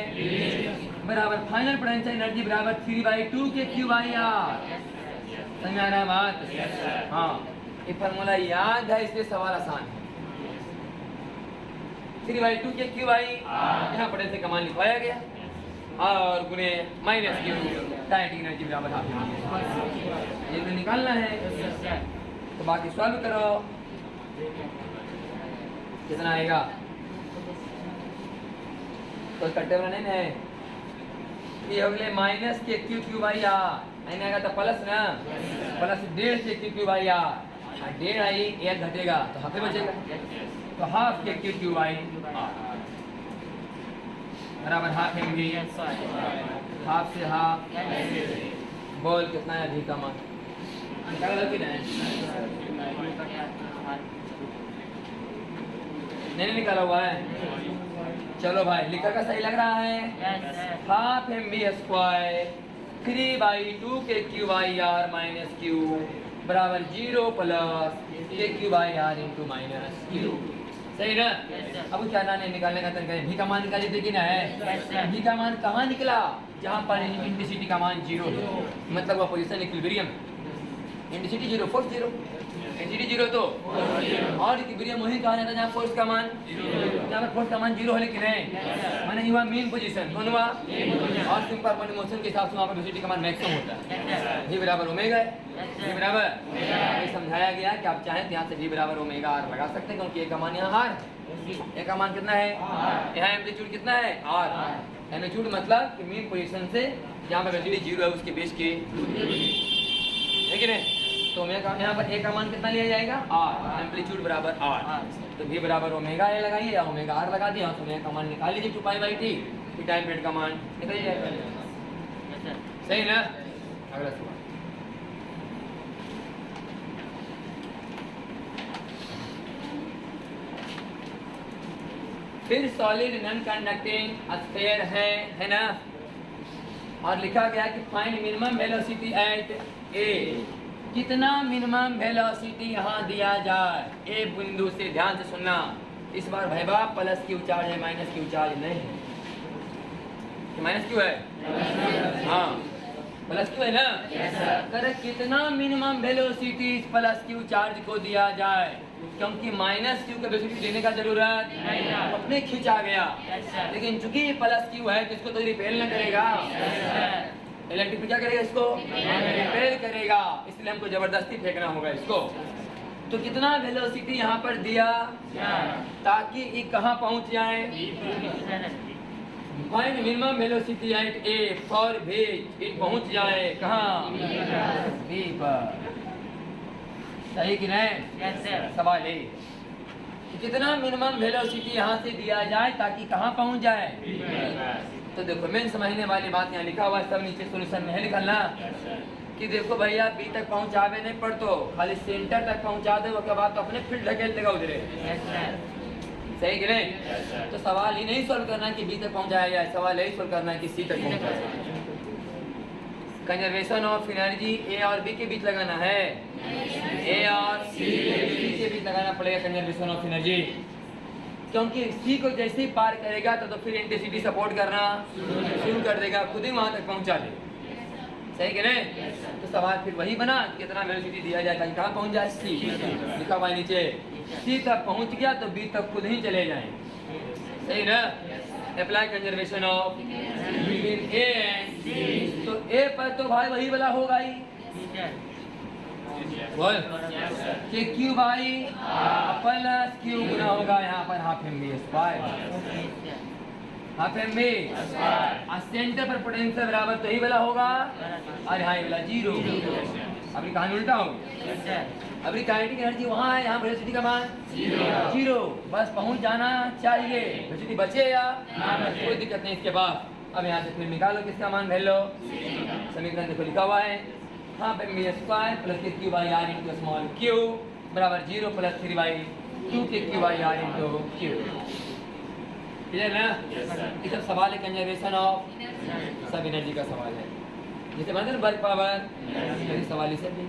बराबर फाइनल पोटेंशियल एनर्जी बराबर 3/2 के क्यू बाई आर, समझ आ रहा है बात? हाँ, ये फॉर्मूला याद है इसलिए सवाल आसान है। 3/2 के क्यू बाई यहाँ पोटेंशियल का मान लिखवाया गया और गुने -q काइनेटिक एनर्जी बराबर हाफ, ये तो निकालना है। तो बाकी सॉल्व करो, कितना आएगा, तो कट्टे वाला नहीं है, ये हो गए माइनस के क्यू बाई आर, आएगा तो प्लस ना, प्लस 1.5 के क्यू बाई आर, 1.5 आई 1 घटेगा तो हाफ बचेगा, तो हाफ के क्यू बाई आर बराबर हाफ एमवी, हाफ से हाफ, बोल कितना है अभी का मान निकाला कि नहीं निकाला हुआ है? चलो भाई, लिखा का सही लग रहा है, half M B square 3/2 K Q by R minus Q बराबर 0 plus K Q by R into minus Q, सही ना? अब क्या नाम निकालने का तरीका है, भी का मान निकाली थी कि ना है, भी का मान कहाँ निकला, जहाँ पर इंटेंसिटी का मान 0 है, मतलब वह position equilibrium, intensity 0 force 0, intensity 0 तो और इक्विलिब्रियम वही कहा जाता है जहाँ फोर्स का मान, जहाँ पर फोर्स का मान 0 है, लेकिन है माने ये हुआ मेन पोजीशन, कौन हुआ, और सिंपल हार्मोनिक मोशन के हिसाब से वहाँ पर वेलोसिटी का मान मैक्सिमम होता है, v बराबर ओमेगा है, v बराबर, ये समझाया गया कि आप चाहें तो यहाँ से v बराबर ओमेगा आर लगा सकते हैं, क्योंकि एक का मान यहाँ आर, एक का मान कितना है, यहाँ एम्पलीट्यूड कितना है, आर, एम्पलीट्यूड मतलब कि मेन पोजीशन से जहाँ पर वेलोसिटी 0 है उसके बेस की, है कि नहीं? तो यहाँ पर ए का मान कितना लिया जाएगा, आर, एम्पलीट्यूड बराबर आर, तो v बराबर ओमेगा ए लगाइए या ओमेगा आर लगा दिया, तो ओमेगा का मान निकाल लीजिए 2π/t, फिर टाइम पीरियड का मान निकल जाएगा, सही ना? अगला सवाल, फिर सॉलिड नॉन कंडक्टिंग स्फीयर है ना। और लिखा गया कि फाइंड मिनिमम वेलोसिटी एट ए, कितना मिनिमम वेलोसिटी यहाँ दिया जाए ए बिंदु से। ध्यान से सुनना, इस बार भाईबा प्लस क्यू चार्ज है, माइनस क्यू चार्ज नहीं है। माइनस क्यू है, हाँ प्लस क्यू है ना। कर कितना मिनिमम वेलोसिटी इस प्लस क्यू चार्ज को दिया जाए, क्योंकि माइनस क्यू का वेलोसिटी देने का जरूरत नहीं, अपने खींचा गया। लेकिन चूंकि प्लस क्यू है तो इसको तो रिपेल न करेगा, इलेक्ट्रिक क्या करेगा, इसको रिपेल करेगा, इसलिए हमको जबरदस्ती फेंकना होगा इसको। तो कितना वेलोसिटी यहाँ पर दिया ताकि ये कहाँ पहुँच जाए। Find minimum velocity at A for which it पहुँच जाए कहाँ, बी पर। सही कि नहीं। सवाल है कितना मिनिमम वेलोसिटी यहाँ से दिया जाए ताकि कहाँ पहुँच जाए। तो देखो मेन समझने वाली बात यहाँ लिखा हुआ है, सब नीचे सोल्यूशन में है निकालना कि देखो भैया बी तक पहुँचावे नहीं पड़ तो खाली सेंटर तक पहुँचा दे, उसके बाद तो अपने फील्ड ढकेल देगा उधरे। सही कि नहीं। तो सवाल ही नहीं सोल्व करना कि बी तक पहुँचाया जाए, सवाल यही सोल्व करना है कि सी तक पहुँचाया। कंजर्वेशन ऑफ एनर्जी ए और बी के बीच लगाना है, ए और सी के बीच लगाना पड़ेगा कंजर्वेशन ऑफ एनर्जी, क्योंकि सी को जैसे ही पार करेगा तो फिर इंटेंसिटी सपोर्ट करना शुरू कर देगा, खुद ही वहां तक पहुंचा दे। सही कि नहीं। तो सवाल फिर वही बना, कितना वेलोसिटी दिया जाए ताकि कहाँ पहुंच जाए, सी लिखा हुआ नीचे। सी तक पहुंच गया तो बी तक खुद ही चले जाए। सही ना। Apply conservation of between a and c. तो ए पर तो भाई वही वाला होगा ही, बोल कि क्यू बाई प्लस क्यू गुना होगा यहाँ पर half M B square, half M B. Center पर पोटेंशियल बराबर तो ही वाला होगा और यहाँ वाला जीरो। अभी कहानी उल्टा होगी, अभी काइनेटिक एनर्जी वहाँ है, यहाँ वेलोसिटी का मान जीरो। बस पहुँच जाना चाहिए, वेलोसिटी बचे या कोई दिक्कत नहीं इसके बाद। अब यहाँ से फिर निकालो किसका मान वैल्यू, समीकरण देखो लिखा हुआ है half M B square plus Q by R into small Q बराबर zero plus 3/2 K Q by R into Q. Clear ना। ये सब सवाल है कंजर्वेशन ऑफ सब एनर्जी का सवाल है, जैसे मतलब वर्क पावर सवाल इसे भी।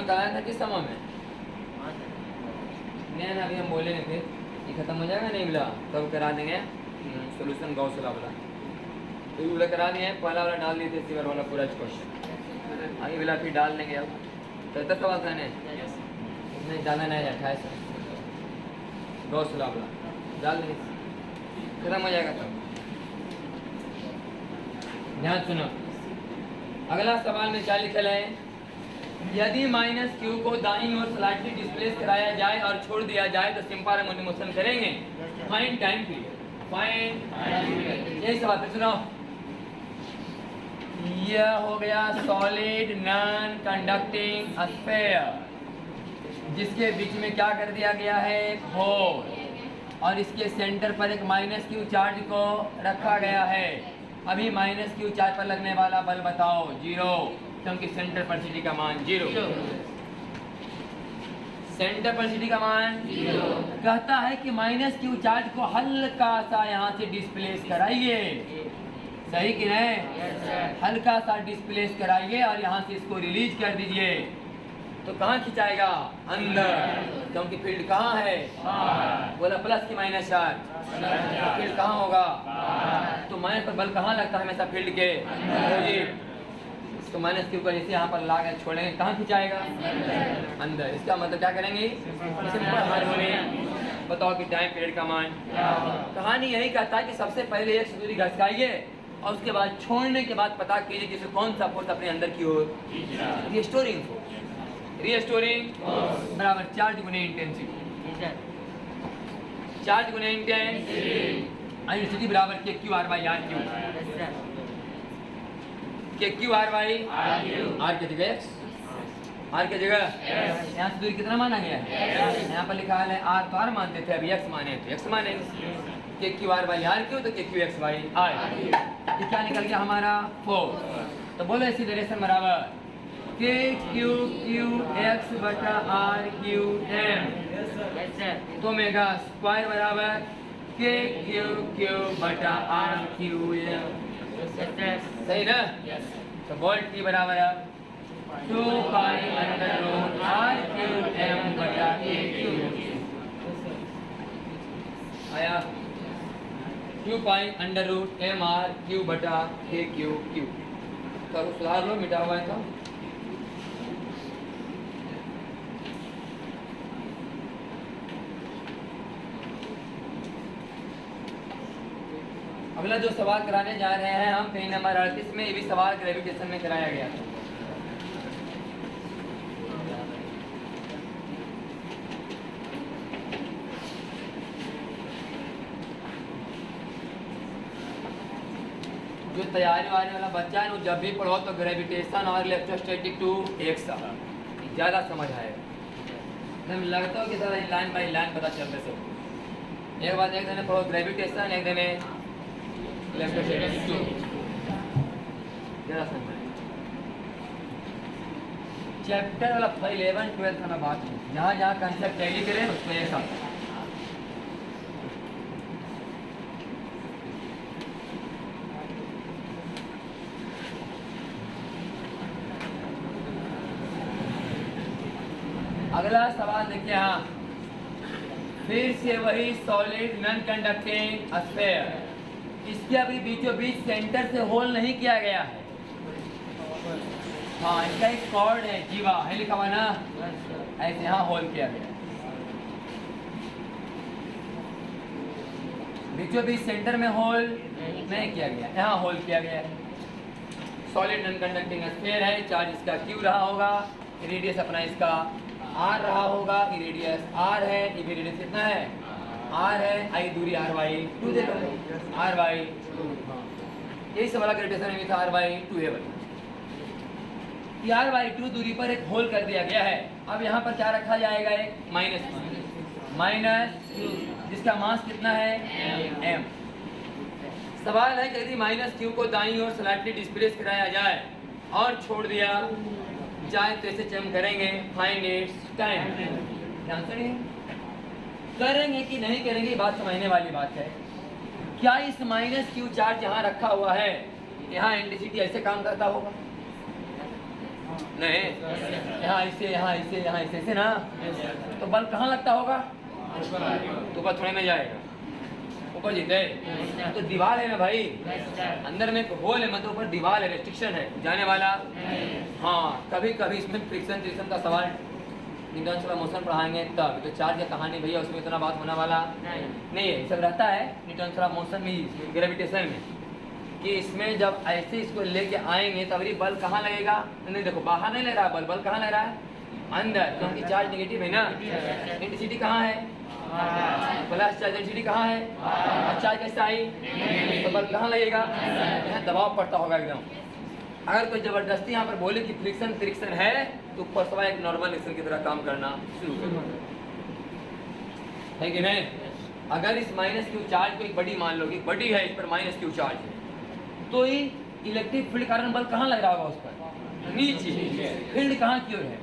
कराया था किस समय में, नहीं ना अभी हम बोले नहीं थे ये खत्म हो जाएगा नहीं मिला तब करा देंगे सोल्यूशन गॉस वाला तो वाला करा दिए। पहला वाला डाल दिए थे सिवर वाला पूरा क्वेश्चन, आगे वाला फिर डाल देंगे। अब तो तक सवाल कहने नहीं डालना नहीं 28 गॉस वाला डाल देंगे, खत्म हो जाएगा तब। ध्यान सुनो, अगला सवाल में क्या लिखा है, यदि माइनस क्यू को दाईं ओर स्लाइटली डिस्प्लेस कराया जाए और छोड़ दिया जाए तो सिंपल हार्मोनिक मोशन करेंगे। फाइंड टाइम पीरियड, फाइंड यही सवाल फिर सुनो। यह हो गया सॉलिड नॉन कंडक्टिंग स्फीयर जिसके बीच में क्या कर दिया गया है, होल, और इसके सेंटर पर एक माइनस क्यू चार्ज को रखा गया है। अभी माइनस क्यू चार्ज पर लगने वाला बल बताओ, जीरो, क्योंकि सेंटर पर सिटी का मान जीरो। सेंटर पर सिटी का मान जीरो। कहता है कि माइनस क्यू चार्ज को हल्का सा यहाँ से डिस्प्लेस कराइए, सही कि नहीं, हल्का सा डिस्प्लेस कराइए और यहाँ से इसको रिलीज कर दीजिए। तो कहाँ खिंचाएगा, अंदर, क्योंकि फील्ड कहाँ है, बोला प्लस की माइनस चार्ज, तो फील्ड कहाँ होगा, तो माइनस पर बल कहाँ लगता है हमेशा फील्ड के अपोजिट। तो माइनस के ऊपर जैसे यहाँ पर ला कर छोड़ेंगे कहाँ खिंचाएगा, अंदर। इसका मतलब क्या करेंगे, सिंपल हार्मोनिक। बताओ कि टाइम पीरियड का मान। कहानी यही कहता है कि सबसे पहले एक सूत्री घसकाइए और उसके बाद छोड़ने के बाद पता कीजिए कि कौन सा फोर्स अपने अंदर की ओर, रिस्टोरिंग फोर्स, रिस्टोरिंग बराबर चार्ज गुने इंटेंसिटी, चार्ज गुने इंटेंसिटी बराबर K Q R by R Q. K Q R by R की जगह एक्स, आर की जगह यहाँ से दूरी कितना माना गया है, यहाँ पर लिखा है आर तो आर मानते थे, अभी एक्स माने तो एक्स माने, K Q R by R Q तो K Q x Y are, ये क्या निकल गया हमारा 4। तो बोलो इसी डायरेक्शन बराबर के क्यू क्यू एक्स बटा आर क्यू एम, तो मेगा स्क्वायर बराबर के क्यू क्यू बटा आर क्यू एम, सही ना। तो बोल टी बराबर है 2 pi under root R Q M बटा के क्यू, आया 2 pi under root M R Q बटा के क्यू क्यू। तो सुधार लो, मिटा हुआ है तो अगला जो सवाल कराने जा रहे हैं हम पेज नंबर 38 में, ये भी सवाल ग्रेविटेशन में कराया गया था। जो तैयारी वाले वाला बच्चा है वो जब भी पढ़ो तो ग्रेविटेशन और इलेक्ट्रोस्टैटिक टू एक साथ ज़्यादा समझ आएगा, एकदम लगता हो कि सर लाइन बाई लाइन पता चलते सब। एक बात एक दिन पढ़ो ग्रेविटेशन, एक दिन इलेक्ट्रोस्टैटिक टू, ज़्यादा समझ आएगा। चैप्टर वाला 11 12 का मैं बात हूँ, जहाँ जहाँ कंसेप्ट टैली करें उसमें एक साथ। अगला सवाल देखिए, हाँ फिर से वही सॉलिड नॉन कंडक्टिंग स्फीयर, इसके अभी बीचों बीच सेंटर से होल नहीं किया गया है। हाँ इसका एक कॉर्ड है जीवा है लिखा हुआ ना, ऐसे यहाँ होल किया गया, बीचों बीच सेंटर में होल नहीं किया गया, यहाँ होल किया गया है। सॉलिड नॉन कंडक्टिंग स्फीयर है, चार्ज इसका क्यू रहा होगा, रेडियस अपना इसका आर रहा होगा, ये रेडियस आर है, ये भी रेडियस कितना है आर है, आई दूरी आर वाई 2 दे लो, आर वाई 2, यही सब वाला ग्रेविटेशन में था आर वाई 2 है बना। आर वाई 2 दूरी पर एक होल कर दिया गया है। अब यहाँ पर क्या रखा जाएगा, एक माइनस जिसका मास कितना है m। सवाल है कि यदि माइनस क्यू को दाईं ओर स्लाइटली डिस्प्लेस कराया जाए और छोड़ दिया जाए तो इसे हम करेंगे फाइंड इट्स टाइम। आंसर है करेंगे कि नहीं करेंगे, बात समझने वाली बात है। क्या इस माइनस क्यू चार्ज यहाँ रखा हुआ है, यहाँ इंटेंसिटी ऐसे काम करता होगा? नहीं, यहाँ ऐसे यहाँ ऐसे यहाँ ऐसे ऐसे ना, तो बल्ब कहाँ लगता होगा? तो ऊपर थोड़े में जाएगा, ऊपर जीते तो दीवार है ना भाई, अंदर में एक होल है, मतलब ऊपर दीवार है, रेस्ट्रिक्शन है जाने वाला। हाँ कभी कभी इसमें फ्रिक्शन ट्रिक्शन का सवाल न्यूटन का मोशन पढ़ाएंगे तब, तो चार्ज की कहानी भैया उसमें इतना बात होने वाला नहीं है। सब रहता है न्यूटन का मोशन में, ग्रेविटेशन में, कि इसमें जब ऐसे इसको लेके आएंगे तब ये बल्ब कहाँ लगेगा? नहीं देखो बाहर नहीं लग रहा बल्ब, बल्ब कहाँ लग रहा है? अंदर, क्योंकि चार्ज नेगेटिव है ना। इंटेंसिटी कहाँ है? प्लस चार्ज, इंटेंसिटी कहाँ है? और चार्ज कैसे आई? तो बल्ब कहाँ लगेगा? यहाँ दबाव पड़ता होगा एकदम। अगर कोई जबरदस्ती यहाँ पर बोले कि फ्रिक्शन फ्रिक्शन है तो ऊपर सवा एक नॉर्मल रिएक्शन की तरह काम करना शुरू कर, है कि नहीं? अगर इस माइनस क्यू चार्ज को एक बड़ी मान लो कि बड़ी है, इस पर माइनस क्यू चार्ज है, तो ही इलेक्ट्रिक फील्ड कारण बल्ब कहाँ लग रहा होगा? उस पर नीचे। फील्ड कहाँ की ओर है?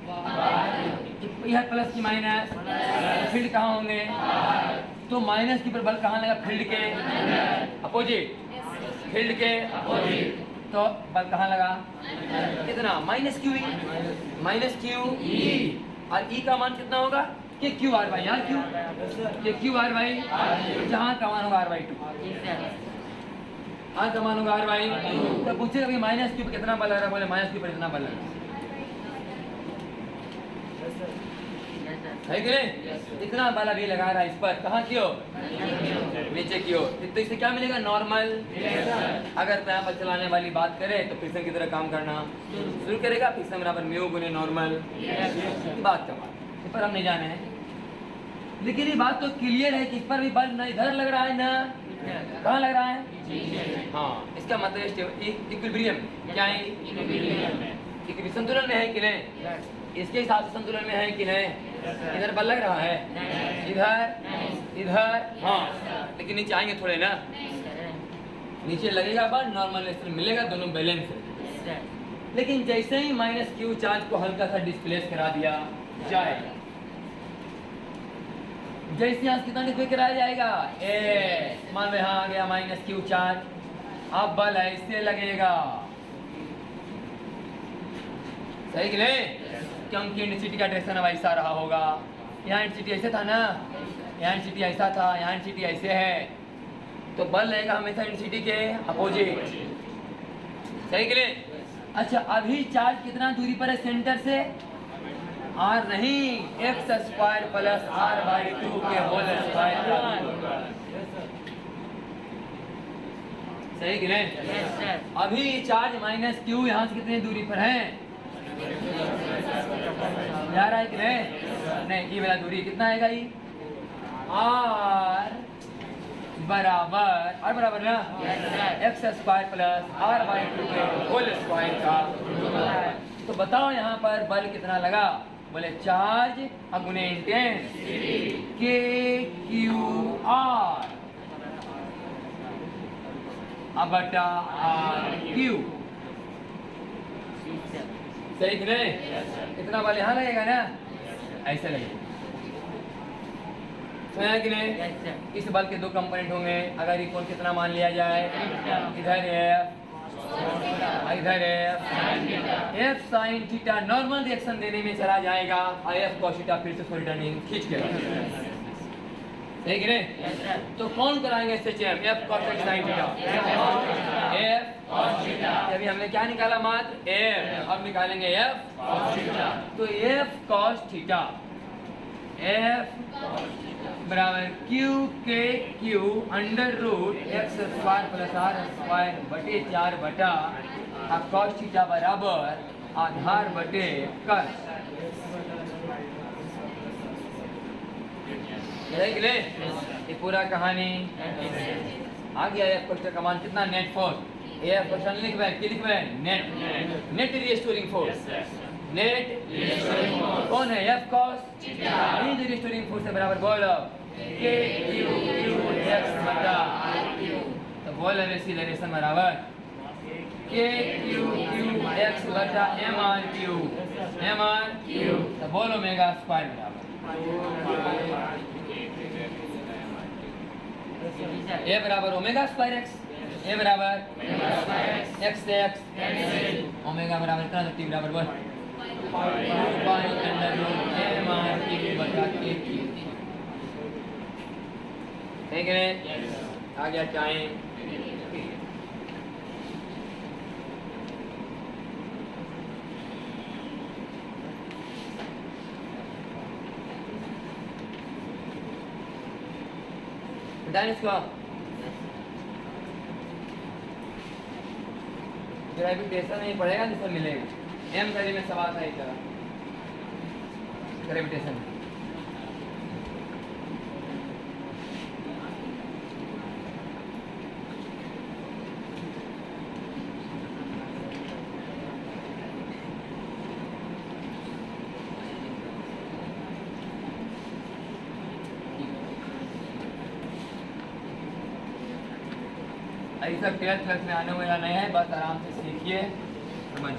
यह प्लस की माइनस, फील्ड कहाँ होंगे? तो माइनस की पर बल्ब कहाँ लगा? फील्ड के अपोजिट, फील्ड के अपोजिट, तो बल्ब कहाँ लगा? कितना? Minus Q E, minus Q E, और ई का मान कितना होगा? K Q R by R Q, K Q R by, जहाँ का मान होगा आर बाई 2, हाँ का मान होगा आर बाई। तो पूछे अभी माइनस क्यू पर कितना बल लग रहा है? बोले माइनस क्यू पर इतना बल लग रहा है कि नहीं? इतना बल अभी लगा रहा है इस पर, कहाँ की ओर? नीचे की ओर। तो इससे क्या मिलेगा? नॉर्मल। अगर यहाँ पर चलाने वाली बात करें तो फ्रिक्शन की तरह काम करना शुरू करेगा, फ्रिक्शन बराबर म्यू गुने नॉर्मल। बात का बात इस पर हम नहीं जाने हैं, लेकिन ये बात तो क्लियर है कि इस पर भी बल ना इधर लग रहा है ना कहाँ लग रहा है? हाँ, इसका मतलब इक्विलिब्रियम क्या है? इक्विलिब्रियम संतुलन में है कि नहीं? इसके हिसाब से संतुलन में है कि नहीं? इधर बल लग रहा है, इधर हाँ, लेकिन नीचे आएंगे थोड़े ना, नीचे लगेगा बल, नॉर्मल रेजिस्टेंस मिलेगा, दोनों बैलेंस है। लेकिन जैसे ही -q चार्ज को हल्का सा डिस्प्लेस करा दिया जाएगा, जैसे यहाँ कितना डिस्प्लेस कराया जाएगा? मान लो यहाँ आ गया -q चार्ज, अब बल ऐसे लगेगा, सही कि नहीं? क्योंकि इंटेंसिटी का डायरेक्शन अब ऐसा रहा होगा, यहाँ इंटेंसिटी ऐसे था ना, यहाँ इंटेंसिटी ऐसा था, यहाँ इंटेंसिटी ऐसे है, तो बल रहेगा हमेशा इंटेंसिटी के अपोजिट, सही कि नहीं? अच्छा, अभी चार्ज कितना दूरी पर है सेंटर से? r नहीं, x² + r/2 के होल स्क्वायर, सही कि नहीं? अभी चार्ज -q यहाँ से कितनी दूरी पर है? जा रहा है कि नहीं? ये वाला दूरी कितना आएगा? ये r बराबर ना x² + r/2 के होल स्क्वायर का। तो बताओ यहाँ पर बल कितना लगा? बोले चार्ज गुने इंटेंस KQR बटा RQ, सही कि नहीं? इतना बल यहाँ लगेगा ना, ऐसे लगेगा, समझा कि नहीं? इस बल के दो कंपोनेंट होंगे, अगर इक्वल कितना मान लिया जाए? इधर F, इधर F sin theta normal reaction देने में चला जाएगा, और F cos थीटा फिर से रिटर्निंग खींच के, सही कि नहीं? तो कौन कराएंगे इससे चेम? F cos sin theta, F cos theta, अभी हमने क्या निकाला? मात्र F, अब निकालेंगे F cos थीटा, तो F cos थीटा F बराबर QKQ √x² + r² बटे 4 बटा cos थीटा बराबर आधार बटे कस, ये पूरा कहानी आ गया। F क्वेश्चन का मान कितना? Net force. F क्वेश्चन लिखवा है, क्या लिखवा है? नेट रिस्टोरिंग फोर्स, नेट कौन है? F cos थीटा, ये रिस्टोरिंग फोर्स है, बराबर बोलो KQX बटा RQ, तो बोल एक्सीलरेशन बराबर KQX बटा MRQ, तो बोलो ओमेगा स्क्वायर बराबर A बराबर ओमेगा स्क्वायर x, A बराबर x से x, ओमेगा बराबर कितना? T बराबर 1 पाई अंडर रूट MRQ बटा KQ, ठीक है? आ गया टाइम। इसका ग्रेविटेशन नहीं पड़ेगा, जिसमें मिलेगा M करी में सवाल था, इस तरह ग्रेविटेशन। ऐसा 12th क्लास में आने वाला नहीं है, बस आराम से सीखिए, समझ।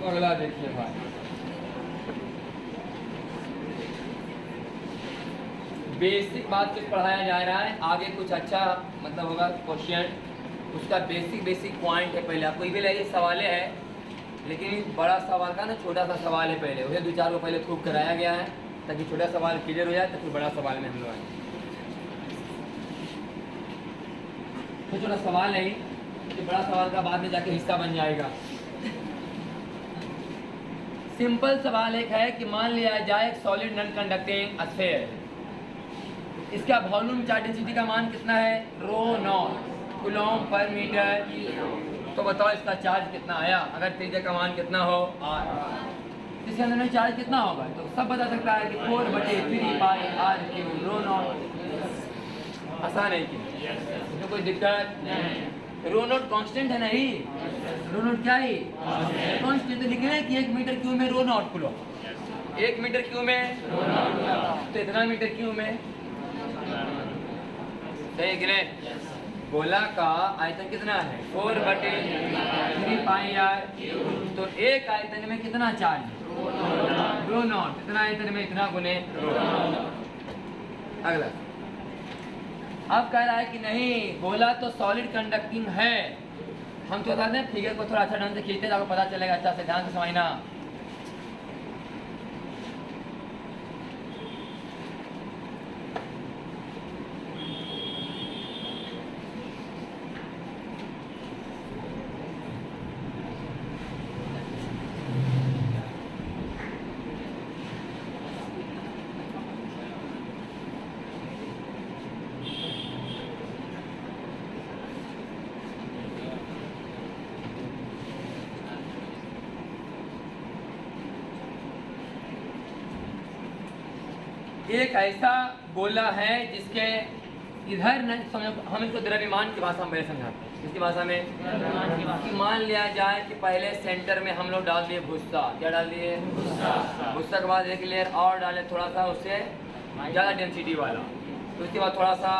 अगला देखिए भाई, बेसिक बात कुछ पढ़ाया जा रहा है, आगे कुछ अच्छा मतलब होगा क्वेश्चन, उसका बेसिक पॉइंट है। पहले आपको भी लगे सवाल है, लेकिन बड़ा सवाल का ना छोटा सा सवाल है, पहले उसे 2-4 को पहले खूब कराया गया है ताकि छोटा सवाल क्लियर हो जाए, तो फिर बड़ा सवाल में हम लोग आए। तो छोटा सवाल नहीं कि बड़ा सवाल का बाद में जाके हिस्सा बन जाएगा। सिंपल सवाल एक है कि मान लिया जाए एक सॉलिड नॉन कंडक्टिंग स्फीयर, इसका वॉल्यूम चार्ज डेंसिटी का मान कितना है, रो नॉट कूलम्ब पर मीटर। तो बताओ इसका चार्ज कितना आया, अगर त्रिज्या का मान कितना हो r, इसके अंदर में चार्ज कितना होगा, तो सब बता सकता है कि 4/3 पाई r क्यूब रो नॉट। आसान है कि इसमें कोई दिक्कत नहीं। रो नॉट कांस्टेंट है नहीं, रो नॉट क्या है, कांस्टेंट। तो लिख रहे हैं कि 1 मीटर क्यूब में रो नॉट कूलम्ब, 1 मीटर क्यूब में तो इतना मीटर क्यूब में, सही कि नहीं। गोला का आयतन कितना है, 4/3 पाई r, तो एक आयतन में कितना चार्ज, रो नॉट, इतना आयतन में इतना गुने रो। अगला अब कह रहा है कि नहीं गोला तो सॉलिड कंडक्टिंग है। हम तो बता दें फिगर को थोड़ा अच्छा ढंग से खींचते हैं, आपको पता चलेगा, अच्छा से ध्यान से समझना। एक ऐसा गोला है जिसके इधर न समझो, हम इसको द्रव्यमान की भाषा में पहले समझाते हैं। इसकी भाषा में कि मान लिया जाए कि पहले सेंटर में हम लोग डाल दिए भुस्सा, क्या डाल दिए, भुस्सा के बाद एक लेयर और डाले थोड़ा सा उससे ज़्यादा डेंसिटी वाला, तो उसके बाद थोड़ा सा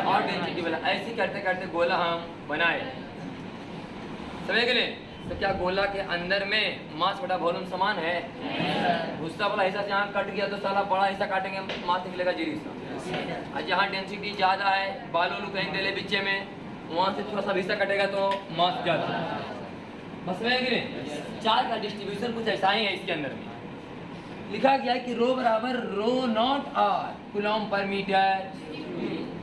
और डेंसिटी वाला, ऐसे करते करते गोला हम बनाए, समझे कि नहीं। तो क्या गोला के अंदर में मास बटा वॉल्यूम समान है, भुस्सा वाला हिस्सा से यहाँ कट गया तो साला बड़ा हिस्सा काटेंगे मास निकलेगा जीरो सा, और जहाँ डेंसिटी ज़्यादा है बालू कहीं डेले बीचे में, वहाँ से थोड़ा सा हिस्सा कटेगा तो मास ज़्यादा। बस में कि नहीं, चार्ज का डिस्ट्रीब्यूशन कुछ ऐसा ही है। इसके अंदर में लिखा गया है कि रो बराबर रो नॉट आर कूलम्ब पर मीटर,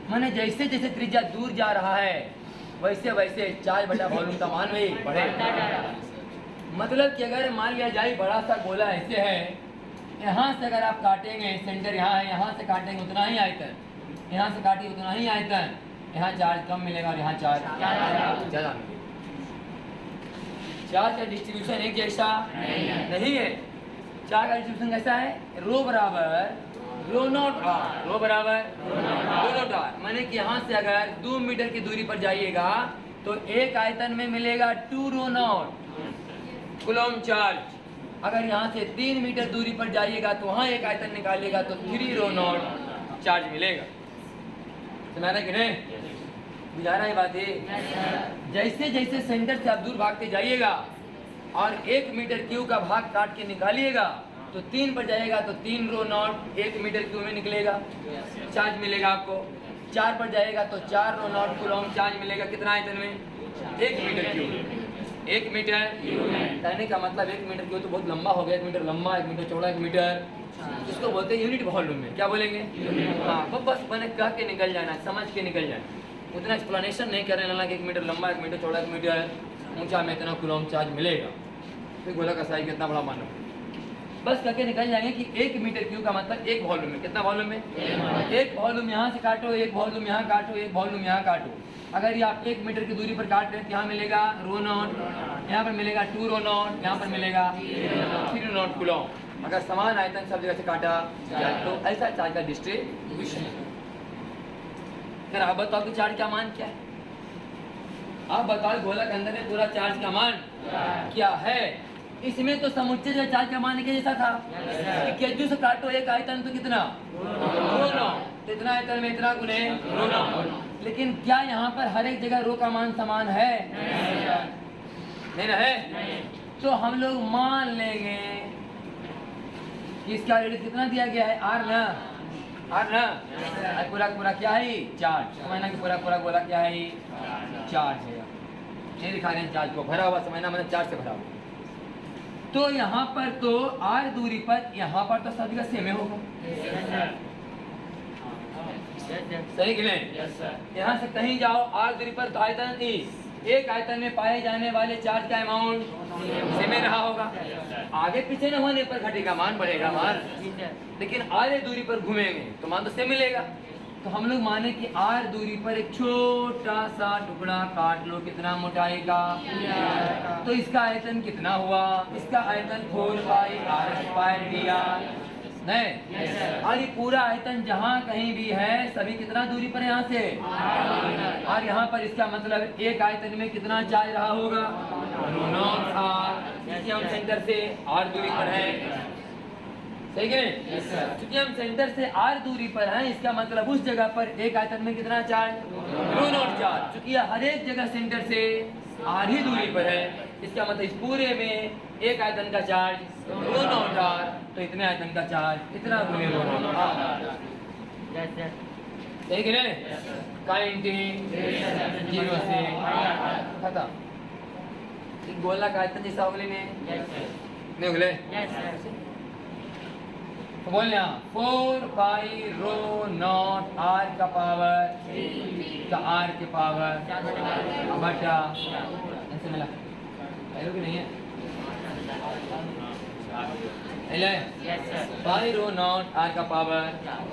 माने जैसे जैसे त्रिज्या दूर जा रहा है वैसे वैसे चार्ज बटा वॉल्यूम का मान भी बढ़े। मतलब कि अगर मान लिया जाए बड़ा सा गोला ऐसे है, यहाँ से अगर आप काटेंगे, सेंटर यहाँ है, यहाँ से काटेंगे उतना ही आयतन, यहाँ से काटिए उतना ही आयतन, यहाँ चार्ज कम मिलेगा और यहाँ चार्ज ज़्यादा मिलेगा। चार्ज का डिस्ट्रीब्यूशन एक जैसा नहीं है। चार्ज का डिस्ट्रीब्यूशन कैसा है, रो बराबर रो नॉट आर, रो बराबर रो नॉट आर, माने कि यहाँ से अगर 2 मीटर की दूरी पर जाइएगा तो एक आयतन में मिलेगा 2 रो नॉट कूलम्ब चार्ज, अगर यहाँ से 3 मीटर दूरी पर जाइएगा तो वहाँ एक आयतन निकालिएगा तो 3 रो नॉट चार्ज मिलेगा। समझ रहे कि नहीं, बुझा रहा है बात है। जैसे जैसे सेंटर से आप दूर भागते जाइएगा और 1 मीटर क्यूब का भाग काट के निकालिएगा तो 3 पर जाएगा तो 3 रो नॉट 1 मीटर क्यूब में निकलेगा, चार्ज मिलेगा आपको। 4 पर जाएगा तो 4 रो नॉट कूलम्ब चार्ज मिलेगा, कितना आयतन में, 1 मीटर क्यूब। 1 मीटर कहने का मतलब 1 मीटर क्यूब तो बहुत लंबा हो गया, 1 मीटर लंबा, 1 मीटर चौड़ा, 1 मीटर, इसको बोलते हैं यूनिट वॉल्यूम में। क्या बोलेंगे, हाँ, बस मैंने कह के निकल जाना, समझ के निकल जाना, उतना एक्सप्लेनेशन नहीं करने लगा कि 1 मीटर लंबा, 1 मीटर चौड़ा, 1 मीटर ऊंचा में इतना कूलम्ब चार्ज मिलेगा, फिर गोला का साइज कितना बड़ा मानो, बस करके निकल जाएंगे कि 1 मीटर क्यूब का मतलब 1 वॉल्यूम में, कितना वॉल्यूम में, 1 वॉल्यूम यहाँ से काटो, 1 वॉल्यूम यहाँ काटो, 1 वॉल्यूम यहाँ काटो। अगर ये आप 1 मीटर की दूरी पर काट रहे हैं तो यहाँ मिलेगा रो नॉट, यहाँ पर मिलेगा 2 रो नॉट, यहाँ पर मिलेगा 3 रो नॉट कूलम्ब। अगर समान आयतन सब जगह से काटा जाए तो ऐसा चार्ज का डिस्ट्रीब्यूशन। फिर आप बताओ कि चार्ज का मान क्या है, आप बताओ गोला के अंदर में पूरा चार्ज का मान क्या है। इसमें तो समुच्चय जो चार्ज का मान के जैसा था कि केजू से काटो एक आयतन तो कितना, रो नॉट, तो इतना आयतन में इतना गुने रो नॉट। लेकिन क्या यहाँ पर हर एक जगह रो का मान समान है, नहीं ना है, तो हम लोग मान लेंगे कि इसका रेडियस कितना दिया गया है, आर ना, आर ना, पूरा पूरा क्या है चार्ज, समझना कि पूरा पूरा गोला क्या है चार्ज है। ये दिखा रहे हैं चार्ज को भरा हुआ, समझना मैंने चार्ज से भरा हुआ। तो यहाँ पर तो आर दूरी पर, यहाँ पर तो सब जगह सेम होगा, सही कि नहीं। यहाँ से कहीं जाओ आर दूरी पर तो आयतन ई, एक आयतन में पाए जाने वाले चार्ज का अमाउंट सेम ही रहा होगा, आगे पीछे न होने पर घटेगा मान, बढ़ेगा मान, लेकिन आधे दूरी पर घूमेंगे तो मान तो सेम मिलेगा। तो हम लोग माने कि r दूरी पर एक छोटा सा टुकड़ा काट लो, कितना मोटाई का, तो इसका आयतन कितना हुआ, इसका आयतन 4πr² dr नहीं। और ये पूरा आयतन जहाँ कहीं भी है सभी कितना दूरी पर यहाँ से, और यहाँ पर इसका मतलब एक आयतन में कितना चार्ज रहा होगा, रो नॉट r, क्योंकि हम सेंटर से r दूरी पर है, सही है नहीं? क्योंकि हम सेंटर से r दूरी पर हैं, इसका मतलब उस जगह पर एक आयतन में कितना चार्ज, रो नॉट चार्ज। क्योंकि हर एक जगह सेंटर से r ही दूरी पर है, इसका मतलब इस पूरे में एक आयतन का चार्ज रो नॉट r, तो इतने आयतन का चार्ज इतना गुने रो नॉट r, सही है नहीं? काइंटी 0 से खत्म। एक गोला का आयतन जैसा उगले नहीं उगले, तो बोलना 4 रो नॉट r का पावर का r के पावर बटा, ऐसे मिला कि नहीं है, पाई रो नॉट r का पावर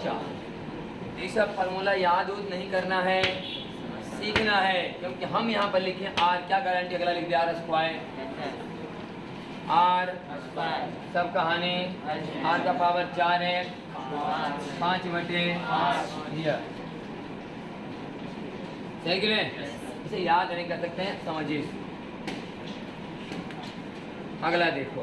4। ये सब फार्मूला याद नहीं करना है, सीखना है, क्योंकि हम यहाँ पर लिखे r, क्या गारंटी अगला लिख दिया r सब कहानी, r का पावर 4 है, 5 बटे दिया, सही कि नहीं? इसे याद नहीं कर सकते हैं, समझिए। अगला देखो,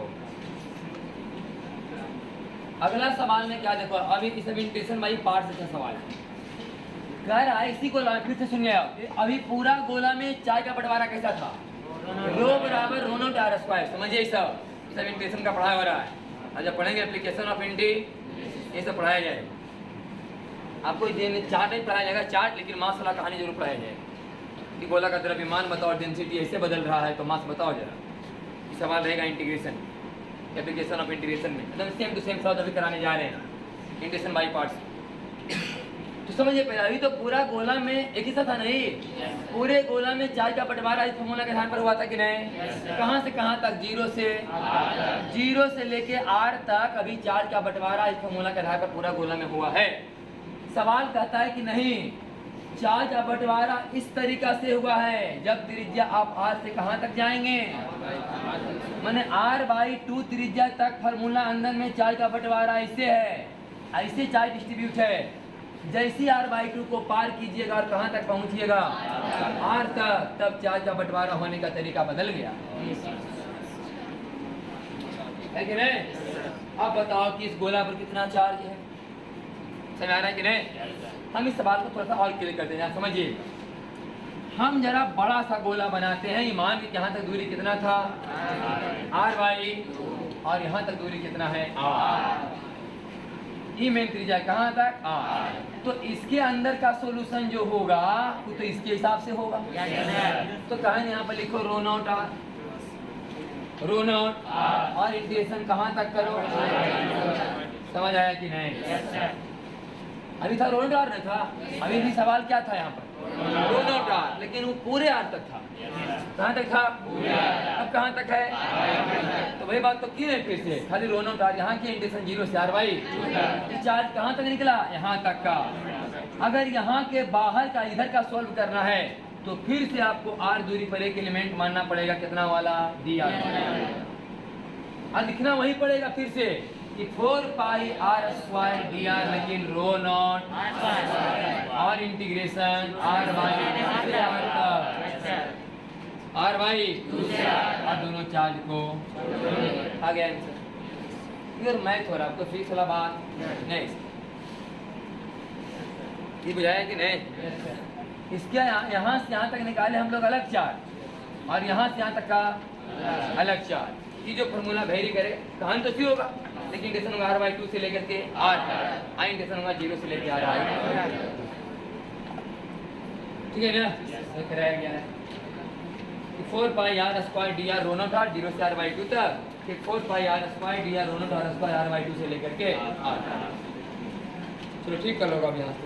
अगला सवाल में क्या देखो, अभी इस इंटीग्रेशन बाई पार्ट्स से सवाल है, कह रहा है इसी गोला में, फिर से सुनिए अभी पूरा गोला में चार्ज का बंटवारा कैसा था, रो बराबर रो नॉट r स्क्वायर, समझिए सब इंटीग्रेशन का पढ़ाया हो रहा है, और जब पढ़ेंगे एप्लीकेशन ऑफ इंटीग्रेशन ये सब पढ़ाया जाएगा। आपको चार्ट नहीं पढ़ाया जाएगा, चार्ट, लेकिन मास वाला कहानी जरूर पढ़ाया जाएगा कि गोला का द्रव्यमान बताओ, डेंसिटी ऐसे बदल रहा है तो मास बताओ जरा। सवाल रहेगा इंटीग्रेशन, एप्लीकेशन ऑफ इंटीग्रेशन में, एकदम सेम टू सेम सवाल अभी कराने जा रहे हैं, इंटीग्रेशन बाई पार्ट्स। तो समझिए पहले, अभी तो पूरा गोला में एक ही सा था नहीं, पूरे गोला में चार्ज का बंटवारा इस फॉर्मूला के आधार पर हुआ था कि नहीं? कहाँ से कहाँ तक, जीरो से लेके r तक अभी चार्ज का बंटवारा इस फॉर्मूला के आधार पर पूरा गोला में हुआ है। सवाल कहता है कि नहीं, चार्ज का बंटवारा इस तरीका से हुआ है, जब त्रिज्या आप r से कहाँ तक जाएंगे, माने r/2 त्रिज्या तक फॉर्मूला अंदर में चार्ज का बंटवारा ऐसे है, ऐसे चार्ज डिस्ट्रीब्यूट है। जैसे r/2 को पार कीजिएगा और कहाँ तक पहुँचिएगा, r तक, तब चार्ज का बंटवारा होने का तरीका बदल गया है कि नहीं? अब बताओ कि इस गोला पर कितना चार्ज है, समझ आ रहा है कि नहीं? हम इस सवाल को थोड़ा सा और क्लियर करते हैं, समझिए। हम जरा बड़ा सा गोला बनाते हैं, ईमान की यहाँ तक दूरी कितना था r/, और यहाँ तक दूरी कितना है r, ये मेन त्रिज्या कहाँ तक r। तो इसके अंदर का सॉल्यूशन जो होगा वो तो इसके हिसाब से होगा, तो कहें यहाँ पर लिखो रो नॉट r, रो नॉट और इंटीग्रेशन कहाँ तक करो, समझ आया कि नहीं? अभी था रो नॉट r नहीं था, अभी भी सवाल क्या था यहाँ पर, रो नॉट r, लेकिन वो पूरे r तक था, कहाँ तक था, अब कहाँ तक है, तो वही बात तो की नहीं, फिर से खाली रो नॉट r, यहाँ की इंटीग्रेशन 0 से r/, चार्ज कहाँ तक निकला, यहाँ तक का। अगर यहाँ के बाहर का इधर का सॉल्व करना है तो फिर से आपको r दूरी पर एक एलिमेंट मानना पड़ेगा, कितना वाला, dr, और लिखना वही पड़ेगा फिर से कि 4πr² dr, लेकिन रो नॉट और इंटीग्रेशन r/2 और दोनों चार्ज को आ गया आंसर। इधर मैथ हो रहा है आपको, फिक्स वाला बात नहीं, ये बुझाया कि नहीं? इसके यहाँ से यहाँ तक निकाले हम लोग अलग चार्ज, और यहाँ से यहाँ तक का अलग चार्ज। ये जो फॉर्मूला वेरी करे कहानी तो सी होगा, लेकिन इंटीग्रेशन होगा r/2 से लेकर के r, इंटीग्रेशन होगा 0 से लेकर r, ठीक है ना? एक रह गया है 4πr² dr row not r, 0 से r/2 तक, फिर 4πr² dr row not r² r/2 से लेकर के r। चलो ठीक कर लो अब यहाँ से।